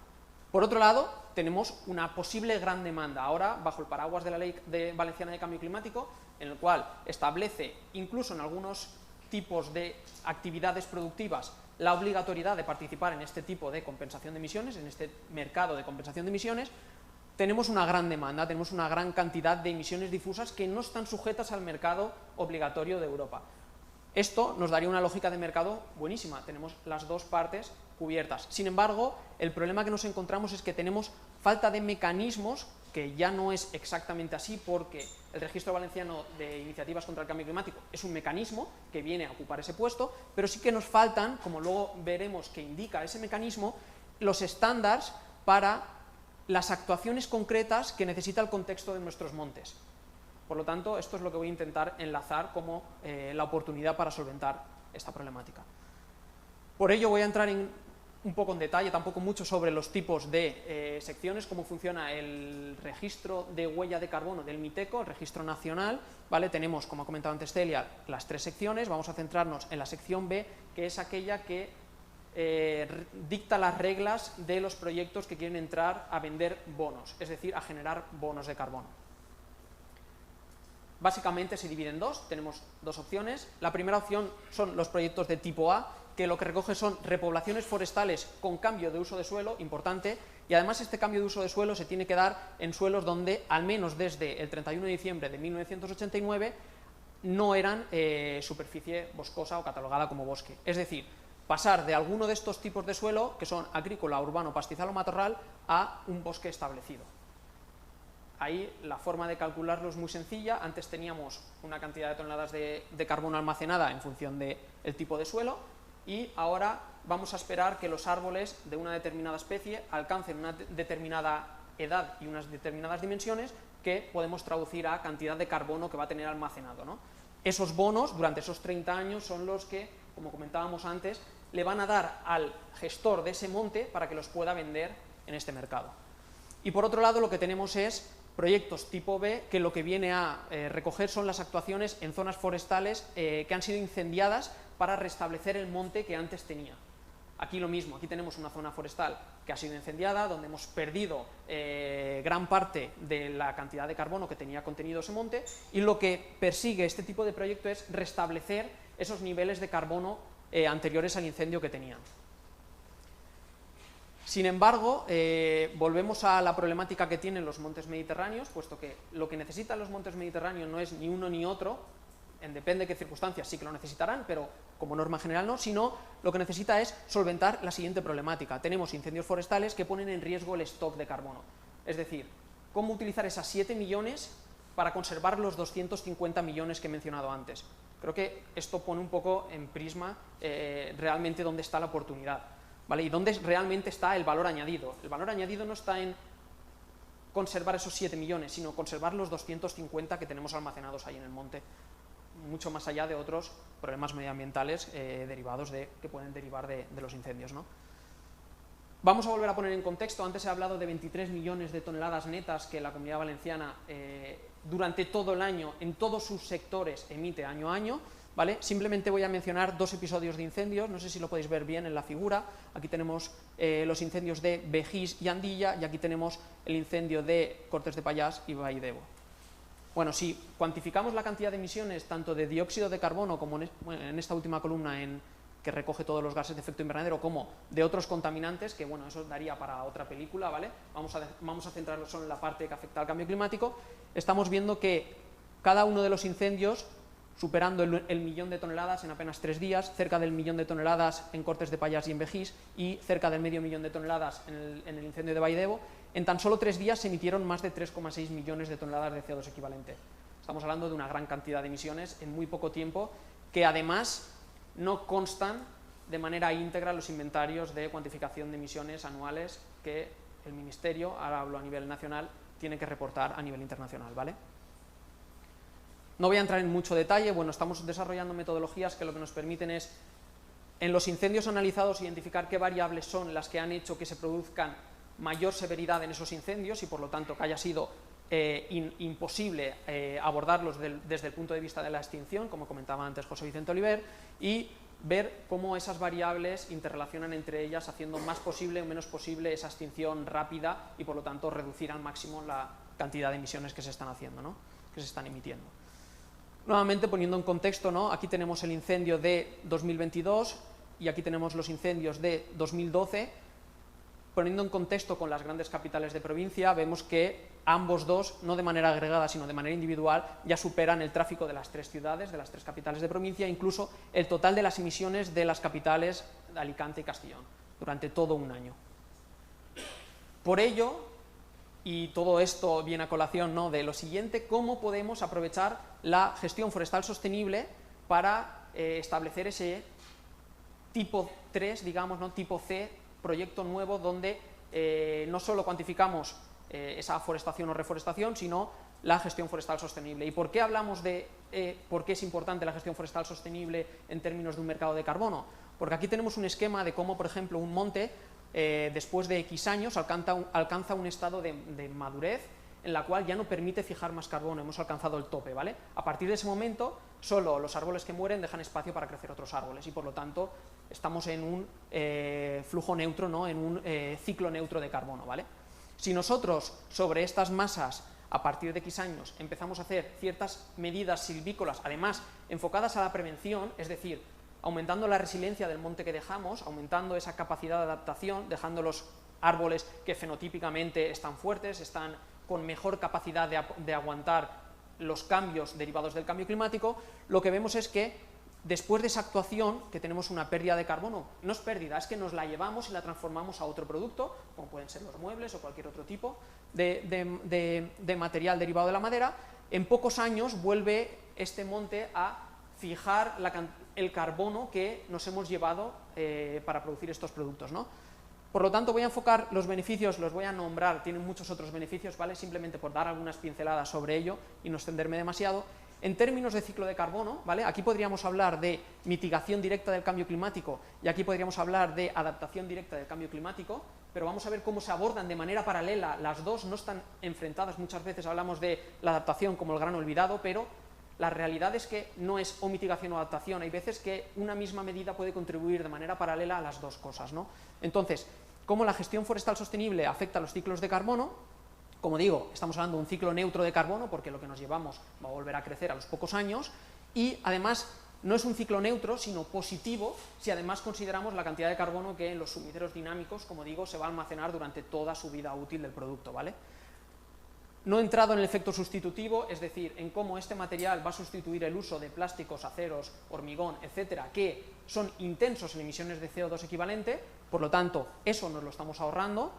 Por otro lado, tenemos una posible gran demanda, ahora bajo el paraguas de la Ley Valenciana de Cambio Climático, en el cual establece, incluso en algunos tipos de actividades productivas, la obligatoriedad de participar en este tipo de compensación de emisiones, en este mercado de compensación de emisiones. Tenemos una gran demanda, tenemos una gran cantidad de emisiones difusas que no están sujetas al mercado obligatorio de Europa. Esto nos daría una lógica de mercado buenísima, tenemos las dos partes cubiertas. Sin embargo, el problema que nos encontramos es que tenemos falta de mecanismos, que ya no es exactamente así porque el Registro Valenciano de Iniciativas contra el Cambio Climático es un mecanismo que viene a ocupar ese puesto, pero sí que nos faltan, como luego veremos que indica ese mecanismo, los estándares para las actuaciones concretas que necesita el contexto de nuestros montes. Por lo tanto, esto es lo que voy a intentar enlazar como la oportunidad para solventar esta problemática. Por ello voy a entrar un poco en detalle, tampoco mucho, sobre los tipos de secciones, cómo funciona el registro de huella de carbono del MITECO, el registro nacional, ¿vale? Tenemos, como ha comentado antes Celia, las 3 secciones, vamos a centrarnos en la sección B, que es aquella que dicta las reglas de los proyectos que quieren entrar a vender bonos, es decir, a generar bonos de carbono. Básicamente se divide en dos, tenemos dos opciones. La primera opción son los proyectos de tipo A, que lo que recoge son repoblaciones forestales con cambio de uso de suelo, importante, y además este cambio de uso de suelo se tiene que dar en suelos donde, al menos desde el 31 de diciembre de 1989, no eran superficie boscosa o catalogada como bosque. Es decir, pasar de alguno de estos tipos de suelo, que son agrícola, urbano, pastizal o matorral, a un bosque establecido. Ahí la forma de calcularlo es muy sencilla. Antes teníamos una cantidad de toneladas de carbono almacenada en función del tipo de suelo, y ahora vamos a esperar que los árboles de una determinada especie alcancen una determinada edad y unas determinadas dimensiones que podemos traducir a cantidad de carbono que va a tener almacenado, ¿no? Esos bonos durante esos 30 años son los que, como comentábamos antes, le van a dar al gestor de ese monte para que los pueda vender en este mercado. Y por otro lado lo que tenemos es proyectos tipo B, que lo que viene a recoger son las actuaciones en zonas forestales que han sido incendiadas para restablecer el monte que antes tenía. Aquí lo mismo, aquí tenemos una zona forestal que ha sido incendiada, donde hemos perdido gran parte de la cantidad de carbono que tenía contenido ese monte, y lo que persigue este tipo de proyecto es restablecer esos niveles de carbono anteriores al incendio que tenían. Sin embargo, volvemos a la problemática que tienen los montes mediterráneos, puesto que lo que necesitan los montes mediterráneos no es ni uno ni otro, depende de qué circunstancias sí que lo necesitarán, pero como norma general no, sino lo que necesita es solventar la siguiente problemática. Tenemos incendios forestales que ponen en riesgo el stock de carbono. Es decir, cómo utilizar esas 7 millones para conservar los 250 millones que he mencionado antes. Creo que esto pone un poco en prisma realmente dónde está la oportunidad, ¿vale? Y dónde realmente está el valor añadido. El valor añadido no está en conservar esos 7 millones, sino conservar los 250 que tenemos almacenados ahí en el monte, mucho más allá de otros problemas medioambientales derivados que pueden derivar de los incendios, ¿no? Vamos a volver a poner en contexto. Antes he hablado de 23 millones de toneladas netas que la Comunidad Valenciana durante todo el año, en todos sus sectores, emite año a año, ¿vale? Simplemente voy a mencionar 2 episodios de incendios, no sé si lo podéis ver bien en la figura. Aquí tenemos los incendios de Begís y Andilla, y aquí tenemos el incendio de Cortes de Pallars y Baidebo. Bueno, si cuantificamos la cantidad de emisiones tanto de dióxido de carbono como en esta última columna que recoge todos los gases de efecto invernadero, como de otros contaminantes, que bueno, eso daría para otra película, ¿vale? Vamos a centrarnos solo en la parte que afecta al cambio climático. Estamos viendo que cada uno de los incendios, superando el 1.000.000 de toneladas en apenas 3 días, cerca del 1.000.000 de toneladas en Cortes de Pallars y en Begís, y cerca del 500.000 de toneladas en el incendio de Baidebo, en tan solo 3 días se emitieron más de 3,6 millones de toneladas de CO2 equivalente. Estamos hablando de una gran cantidad de emisiones en muy poco tiempo, que además no constan de manera íntegra los inventarios de cuantificación de emisiones anuales que el Ministerio, ahora hablo a nivel nacional, tiene que reportar a nivel internacional, ¿vale? No voy a entrar en mucho detalle. Bueno, estamos desarrollando metodologías que lo que nos permiten es, en los incendios analizados, identificar qué variables son las que han hecho que se produzcan mayor severidad en esos incendios y por lo tanto que haya sido imposible abordarlos desde el punto de vista de la extinción, como comentaba antes José Vicente Oliver, y ver cómo esas variables interrelacionan entre ellas, haciendo más posible o menos posible esa extinción rápida y por lo tanto reducir al máximo la cantidad de emisiones que se están haciendo, ¿no? Que se están emitiendo. Nuevamente, poniendo en contexto, ¿no? Aquí tenemos el incendio de 2022 y aquí tenemos los incendios de 2012. Poniendo en contexto con las grandes capitales de provincia, vemos que ambos dos, no de manera agregada, sino de manera individual, ya superan el tráfico de las 3 ciudades, de las 3 capitales de provincia, incluso el total de las emisiones de las capitales de Alicante y Castellón, durante todo un año. Por ello, y todo esto viene a colación, ¿no?, de lo siguiente, ¿cómo podemos aprovechar la gestión forestal sostenible para establecer ese tipo 3, digamos, ¿no?, tipo C, proyecto nuevo donde no solo cuantificamos esa forestación o reforestación, sino la gestión forestal sostenible? ¿Y por qué hablamos de por qué es importante la gestión forestal sostenible en términos de un mercado de carbono? Porque aquí tenemos un esquema de cómo, por ejemplo, un monte después de X años alcanza un estado de madurez en la cual ya no permite fijar más carbono, hemos alcanzado el tope, ¿vale? A partir de ese momento, solo los árboles que mueren dejan espacio para crecer otros árboles y por lo tanto estamos en un flujo neutro, ¿no?, en un ciclo neutro de carbono, ¿vale? Si nosotros sobre estas masas a partir de X años empezamos a hacer ciertas medidas silvícolas, además enfocadas a la prevención, es decir, aumentando la resiliencia del monte que dejamos, aumentando esa capacidad de adaptación, dejando los árboles que fenotípicamente están fuertes, están con mejor capacidad de aguantar los cambios derivados del cambio climático, lo que vemos es que después de esa actuación, que tenemos una pérdida de carbono, no es pérdida, es que nos la llevamos y la transformamos a otro producto, como pueden ser los muebles o cualquier otro tipo de material derivado de la madera. En pocos años vuelve este monte a fijar el carbono que nos hemos llevado para producir estos productos, ¿no? Por lo tanto, voy a enfocar los beneficios, los voy a nombrar, tienen muchos otros beneficios, ¿vale?, simplemente por dar algunas pinceladas sobre ello y no extenderme demasiado. En términos de ciclo de carbono, ¿vale?, aquí podríamos hablar de mitigación directa del cambio climático y aquí podríamos hablar de adaptación directa del cambio climático, pero vamos a ver cómo se abordan de manera paralela, las dos no están enfrentadas. Muchas veces hablamos de la adaptación como el gran olvidado, pero la realidad es que no es o mitigación o adaptación, hay veces que una misma medida puede contribuir de manera paralela a las dos cosas, ¿no? Entonces, ¿cómo la gestión forestal sostenible afecta a los ciclos de carbono? Como digo, estamos hablando de un ciclo neutro de carbono porque lo que nos llevamos va a volver a crecer a los pocos años y además no es un ciclo neutro sino positivo si además consideramos la cantidad de carbono que en los sumideros dinámicos, como digo, se va a almacenar durante toda su vida útil del producto, ¿vale? No he entrado en el efecto sustitutivo, es decir, en cómo este material va a sustituir el uso de plásticos, aceros, hormigón, etcétera, que son intensos en emisiones de CO2 equivalente, por lo tanto, eso nos lo estamos ahorrando.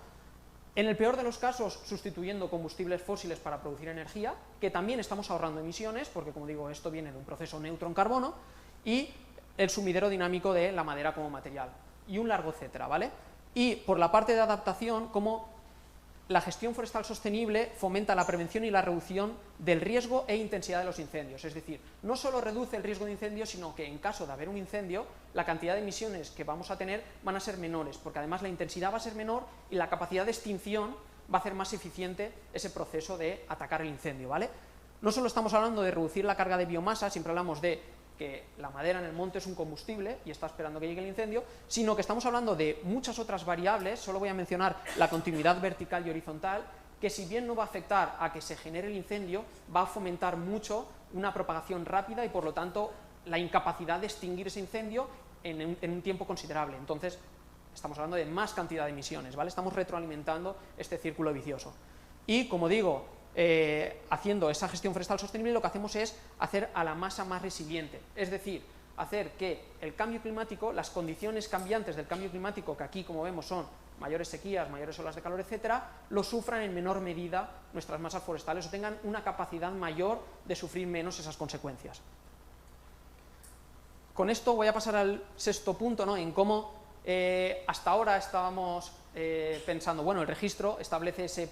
En el peor de los casos, sustituyendo combustibles fósiles para producir energía, que también estamos ahorrando emisiones, porque como digo, esto viene de un proceso neutro en carbono, y el sumidero dinámico de la madera como material, y un largo etcétera, ¿vale? Y por la parte de adaptación, como la gestión forestal sostenible fomenta la prevención y la reducción del riesgo e intensidad de los incendios, es decir, no solo reduce el riesgo de incendio, sino que en caso de haber un incendio, la cantidad de emisiones que vamos a tener van a ser menores, porque además la intensidad va a ser menor y la capacidad de extinción va a hacer más eficiente ese proceso de atacar el incendio, ¿vale? No solo estamos hablando de reducir la carga de biomasa, siempre hablamos de que la madera en el monte es un combustible y está esperando que llegue el incendio, sino que estamos hablando de muchas otras variables, solo voy a mencionar la continuidad vertical y horizontal, que si bien no va a afectar a que se genere el incendio, va a fomentar mucho una propagación rápida y por lo tanto la incapacidad de extinguir ese incendio en un tiempo considerable. Entonces, estamos hablando de más cantidad de emisiones, ¿vale? Estamos retroalimentando este círculo vicioso. Y, como digo, haciendo esa gestión forestal sostenible, lo que hacemos es hacer a la masa más resiliente, es decir, hacer que el cambio climático, las condiciones cambiantes del cambio climático, que aquí, como vemos, son mayores sequías, mayores olas de calor, etcétera, lo sufran en menor medida nuestras masas forestales o tengan una capacidad mayor de sufrir menos esas consecuencias. Con esto voy a pasar al sexto punto, ¿no?, en cómo hasta ahora estábamos pensando, bueno, el registro establece ese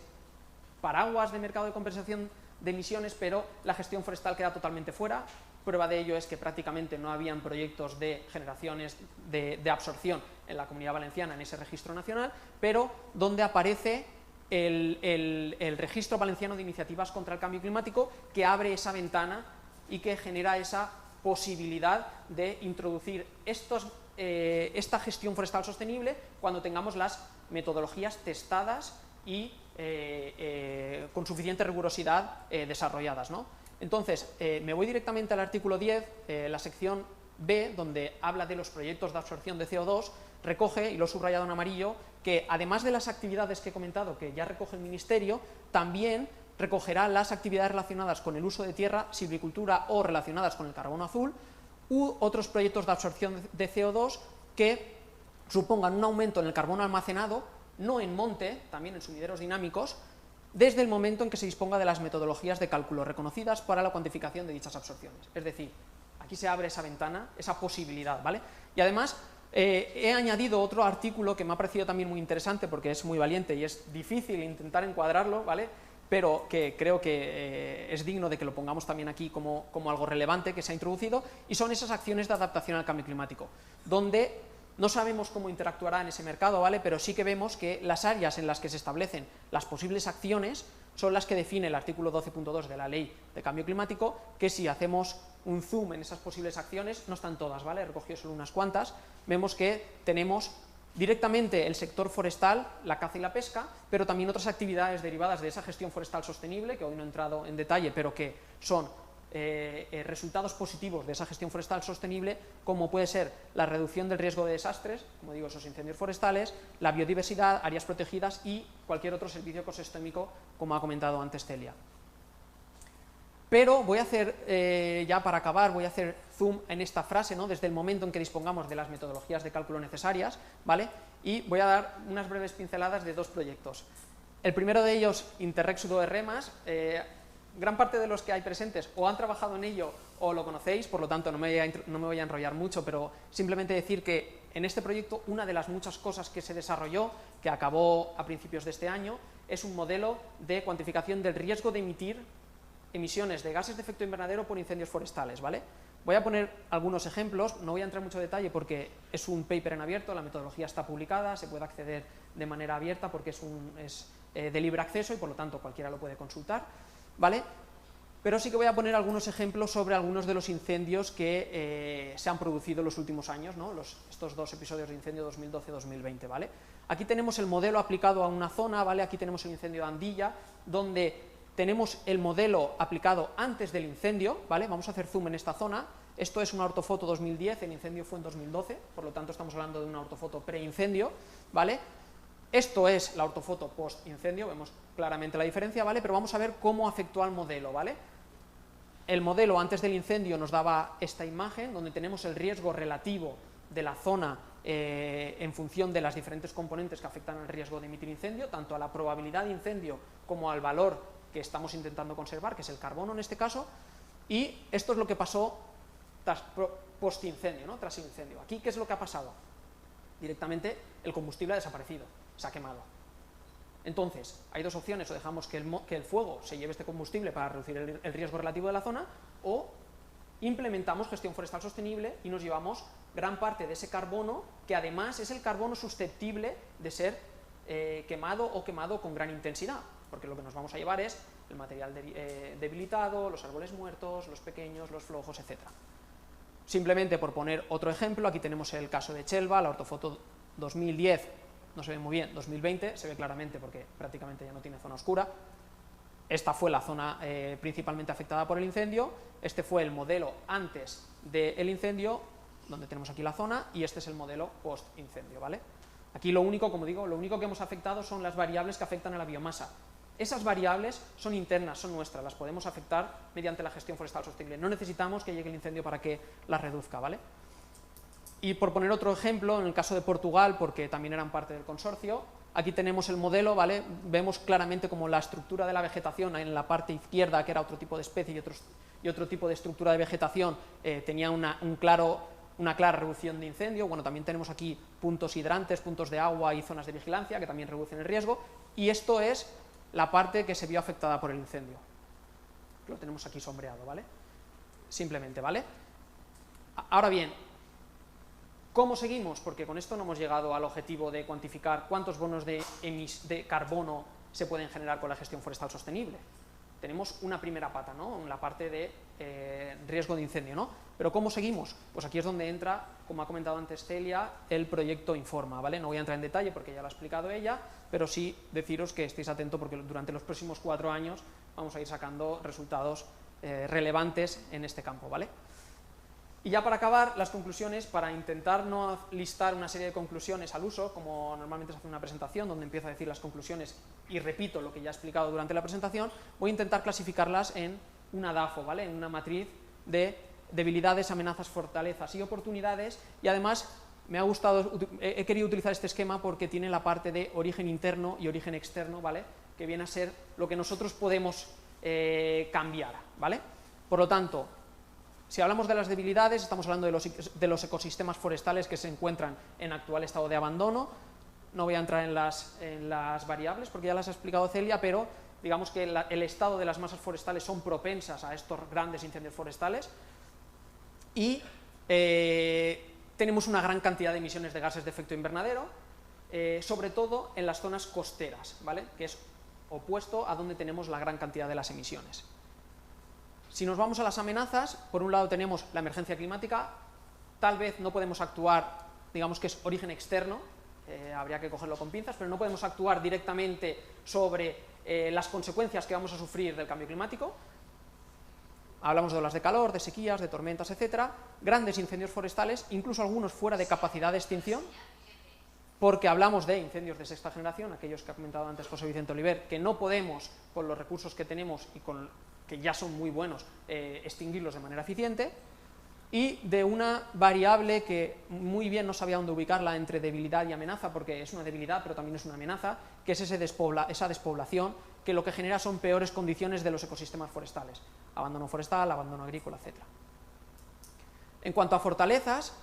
paraguas de mercado de compensación de emisiones, pero la gestión forestal queda totalmente fuera. Prueba de ello es que prácticamente no habían proyectos de generaciones de absorción en la Comunidad Valenciana en ese registro nacional, pero donde aparece el Registro Valenciano de Iniciativas contra el Cambio Climático, que abre esa ventana y que genera esa posibilidad de introducir esta gestión forestal sostenible cuando tengamos las metodologías testadas y con suficiente rigurosidad desarrolladas, ¿no? Entonces, me voy directamente al artículo 10, la sección B, donde habla de los proyectos de absorción de CO2, recoge, y lo he subrayado en amarillo, que además de las actividades que he comentado que ya recoge el Ministerio, también recogerá las actividades relacionadas con el uso de tierra, silvicultura o relacionadas con el carbono azul, u otros proyectos de absorción de CO2 que supongan un aumento en el carbono almacenado, no en monte, también en sumideros dinámicos, desde el momento en que se disponga de las metodologías de cálculo reconocidas para la cuantificación de dichas absorciones. Es decir, aquí se abre esa ventana, esa posibilidad, ¿vale? Y además he añadido otro artículo que me ha parecido también muy interesante porque es muy valiente y es difícil intentar encuadrarlo, ¿vale? Pero que creo que es digno de que lo pongamos también aquí como algo relevante que se ha introducido, y son esas acciones de adaptación al cambio climático, donde no sabemos cómo interactuará en ese mercado, ¿vale? Pero sí que vemos que las áreas en las que se establecen las posibles acciones son las que define el artículo 12.2 de la Ley de Cambio Climático, que si hacemos un zoom en esas posibles acciones, no están todas, ¿vale? He recogido solo unas cuantas, vemos que tenemos directamente el sector forestal, la caza y la pesca, pero también otras actividades derivadas de esa gestión forestal sostenible, que hoy no he entrado en detalle, pero que son resultados positivos de esa gestión forestal sostenible, como puede ser la reducción del riesgo de desastres, como digo, esos incendios forestales, la biodiversidad, áreas protegidas y cualquier otro servicio ecosistémico, como ha comentado antes Celia. Pero voy a hacer, ya para acabar, voy a hacer zoom en esta frase, ¿no? Desde el momento en que dispongamos de las metodologías de cálculo necesarias, ¿vale? Y voy a dar unas breves pinceladas de dos proyectos. El primero de ellos, Interreg Sudo-R+, gran parte de los que hay presentes o han trabajado en ello o lo conocéis, por lo tanto no me voy a enrollar mucho, pero simplemente decir que en este proyecto una de las muchas cosas que se desarrolló, que acabó a principios de este año, es un modelo de cuantificación del riesgo de emitir emisiones de gases de efecto invernadero por incendios forestales, ¿vale? Voy a poner algunos ejemplos, no voy a entrar en mucho detalle porque es un paper en abierto, la metodología está publicada, se puede acceder de manera abierta porque es de libre acceso y por lo tanto cualquiera lo puede consultar, ¿vale? Pero sí que voy a poner algunos ejemplos sobre algunos de los incendios que se han producido en los últimos años, ¿no? Estos dos episodios de incendio 2012-2020, ¿vale? Aquí tenemos el modelo aplicado a una zona, ¿vale? Aquí tenemos el incendio de Andilla, donde tenemos el modelo aplicado antes del incendio, ¿vale? Vamos a hacer zoom en esta zona. Esto es una ortofoto 2010, el incendio fue en 2012, por lo tanto estamos hablando de una ortofoto preincendio, ¿vale? Esto es la ortofoto post-incendio, vemos claramente la diferencia, ¿vale? Pero vamos a ver cómo afectó al modelo, ¿vale? El modelo antes del incendio nos daba esta imagen, donde tenemos el riesgo relativo de la zona en función de las diferentes componentes que afectan al riesgo de emitir incendio, tanto a la probabilidad de incendio como al valor que estamos intentando conservar, que es el carbono en este caso, y esto es lo que pasó post-incendio, ¿no? Tras el incendio. Aquí, ¿qué es lo que ha pasado? Directamente el combustible ha desaparecido, se ha quemado. Entonces, hay dos opciones: o dejamos que el fuego se lleve este combustible para reducir el riesgo relativo de la zona, o implementamos gestión forestal sostenible y nos llevamos gran parte de ese carbono, que además es el carbono susceptible de ser quemado o quemado con gran intensidad, porque lo que nos vamos a llevar es el material debilitado, los árboles muertos, los pequeños, los flojos, etc. Simplemente por poner otro ejemplo, aquí tenemos el caso de Chelva, la ortofoto 2010, no se ve muy bien, 2020, se ve claramente porque prácticamente ya no tiene zona oscura. Esta fue la zona principalmente afectada por el incendio, este fue el modelo antes del incendio, donde tenemos aquí la zona, y este es el modelo post-incendio, ¿vale? Aquí lo único, como digo, lo único que hemos afectado son las variables que afectan a la biomasa. Esas variables son internas, son nuestras, las podemos afectar mediante la gestión forestal sostenible. No necesitamos que llegue el incendio para que las reduzca, ¿vale? Y por poner otro ejemplo, en el caso de Portugal, porque también eran parte del consorcio, aquí tenemos el modelo, ¿vale? Vemos claramente como la estructura de la vegetación en la parte izquierda, que era otro tipo de especie, y otro tipo de estructura de vegetación, tenía una clara reducción de incendio. Bueno, también tenemos aquí puntos hidrantes, puntos de agua y zonas de vigilancia que también reducen el riesgo, y esto es la parte que se vio afectada por el incendio. Lo tenemos aquí sombreado, ¿vale? Simplemente, ¿vale? Ahora bien, ¿cómo seguimos? Porque con esto no hemos llegado al objetivo de cuantificar cuántos bonos de carbono se pueden generar con la gestión forestal sostenible. Tenemos una primera pata, ¿no? En la parte de riesgo de incendio, ¿no? Pero ¿cómo seguimos? Pues aquí es donde entra, como ha comentado antes Celia, el proyecto Informa, ¿vale? No voy a entrar en detalle porque ya lo ha explicado ella, pero sí deciros que estéis atentos porque durante los próximos 4 años vamos a ir sacando resultados relevantes en este campo, ¿vale? Y ya para acabar, las conclusiones, para intentar no listar una serie de conclusiones al uso, como normalmente se hace una presentación donde empiezo a decir las conclusiones y repito lo que ya he explicado durante la presentación, voy a intentar clasificarlas en una DAFO, ¿vale? En una matriz de debilidades, amenazas, fortalezas y oportunidades, y además he querido utilizar este esquema porque tiene la parte de origen interno y origen externo, ¿vale? Que viene a ser lo que nosotros podemos cambiar, ¿vale? Por lo tanto, si hablamos de las debilidades, estamos hablando de los ecosistemas forestales que se encuentran en actual estado de abandono. No voy a entrar en las variables porque ya las ha explicado Celia, pero digamos que el estado de las masas forestales son propensas a estos grandes incendios forestales y tenemos una gran cantidad de emisiones de gases de efecto invernadero, sobre todo en las zonas costeras, ¿vale? Que es opuesto a donde tenemos la gran cantidad de las emisiones. Si nos vamos a las amenazas, por un lado tenemos la emergencia climática, tal vez no podemos actuar, digamos que es origen externo, habría que cogerlo con pinzas, pero no podemos actuar directamente sobre las consecuencias que vamos a sufrir del cambio climático. Hablamos de olas de calor, de sequías, de tormentas, etcétera, grandes incendios forestales, incluso algunos fuera de capacidad de extinción, porque hablamos de incendios de sexta generación, aquellos que ha comentado antes José Vicente Oliver, que no podemos, con los recursos que tenemos y que ya son muy buenos, extinguirlos de manera eficiente, y de una variable que muy bien no sabía dónde ubicarla entre debilidad y amenaza, porque es una debilidad pero también es una amenaza, que es esa despoblación, que lo que genera son peores condiciones de los ecosistemas forestales, abandono forestal, abandono agrícola, etc. En cuanto a fortalezas,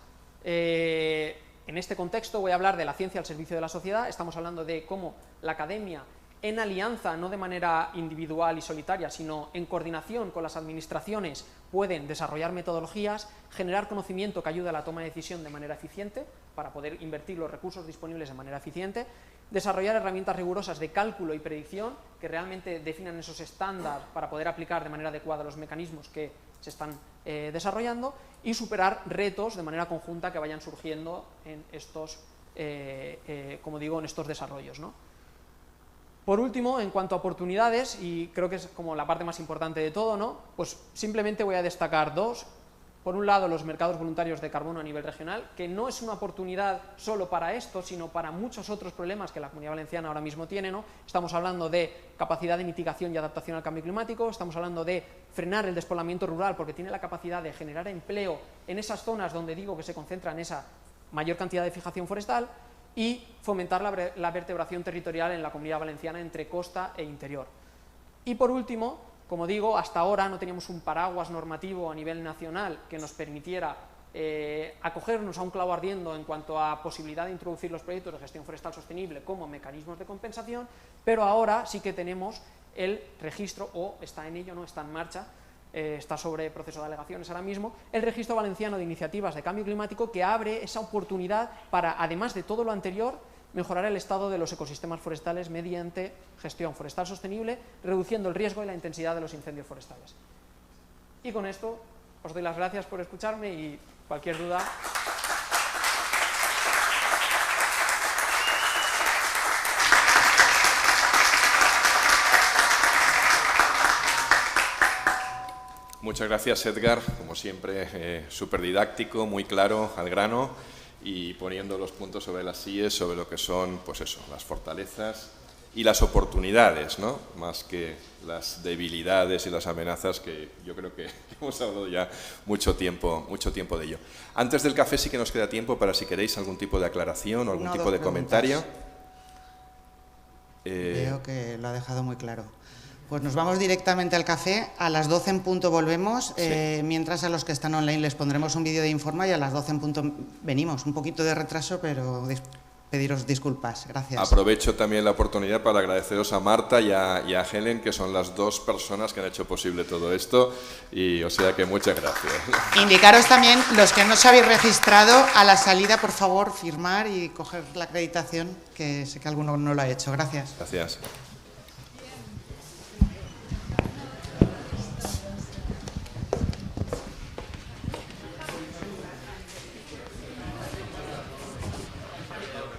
en este contexto voy a hablar de la ciencia al servicio de la sociedad. Estamos hablando de cómo la academia, en alianza, no de manera individual y solitaria, sino en coordinación con las administraciones, pueden desarrollar metodologías, generar conocimiento que ayude a la toma de decisión de manera eficiente, para poder invertir los recursos disponibles de manera eficiente, desarrollar herramientas rigurosas de cálculo y predicción que realmente definan esos estándares para poder aplicar de manera adecuada los mecanismos que se están desarrollando, y superar retos de manera conjunta que vayan surgiendo en estos, como digo, en estos desarrollos, ¿no? Por último, en cuanto a oportunidades, y creo que es como la parte más importante de todo, ¿no? Pues simplemente voy a destacar dos. Por un lado, los mercados voluntarios de carbono a nivel regional, que no es una oportunidad solo para esto, sino para muchos otros problemas que la Comunidad Valenciana ahora mismo tiene, ¿no? Estamos hablando de capacidad de mitigación y adaptación al cambio climático, estamos hablando de frenar el despoblamiento rural, porque tiene la capacidad de generar empleo en esas zonas donde digo que se concentra en esa mayor cantidad de fijación forestal, y fomentar la vertebración territorial en la Comunidad Valenciana entre costa e interior. Y por último, como digo, hasta ahora no teníamos un paraguas normativo a nivel nacional que nos permitiera acogernos a un clavo ardiendo en cuanto a posibilidad de introducir los proyectos de gestión forestal sostenible como mecanismos de compensación, pero ahora sí que tenemos el registro, o está en ello, no está en marcha, está sobre proceso de alegaciones ahora mismo, el Registro Valenciano de Iniciativas de Cambio Climático, que abre esa oportunidad para, además de todo lo anterior, mejorar el estado de los ecosistemas forestales mediante gestión forestal sostenible, reduciendo el riesgo y la intensidad de los incendios forestales. Y con esto os doy las gracias por escucharme, y cualquier duda... Muchas gracias, Edgar, como siempre, súper didáctico, muy claro, al grano, y poniendo los puntos sobre las IES, sobre lo que son, pues eso, las fortalezas y las oportunidades, ¿no? Más que las debilidades y las amenazas, que yo creo que hemos hablado ya mucho tiempo de ello. Antes del café sí que nos queda tiempo para, si queréis, algún tipo de aclaración o algún tipo de comentario. Veo que lo ha dejado muy claro. Pues nos vamos directamente al café, a las 12 en punto volvemos, sí. Mientras a los que están online les pondremos un vídeo de Informa y a las 12 en punto venimos. Un poquito de retraso, pero pediros disculpas. Gracias. Aprovecho también la oportunidad para agradeceros a Marta y a Helen, que son las dos personas que han hecho posible todo esto, y o sea que muchas gracias. Indicaros también, los que no os habéis registrado, a la salida, por favor, firmar y coger la acreditación, que sé que alguno no lo ha hecho. Gracias. Gracias.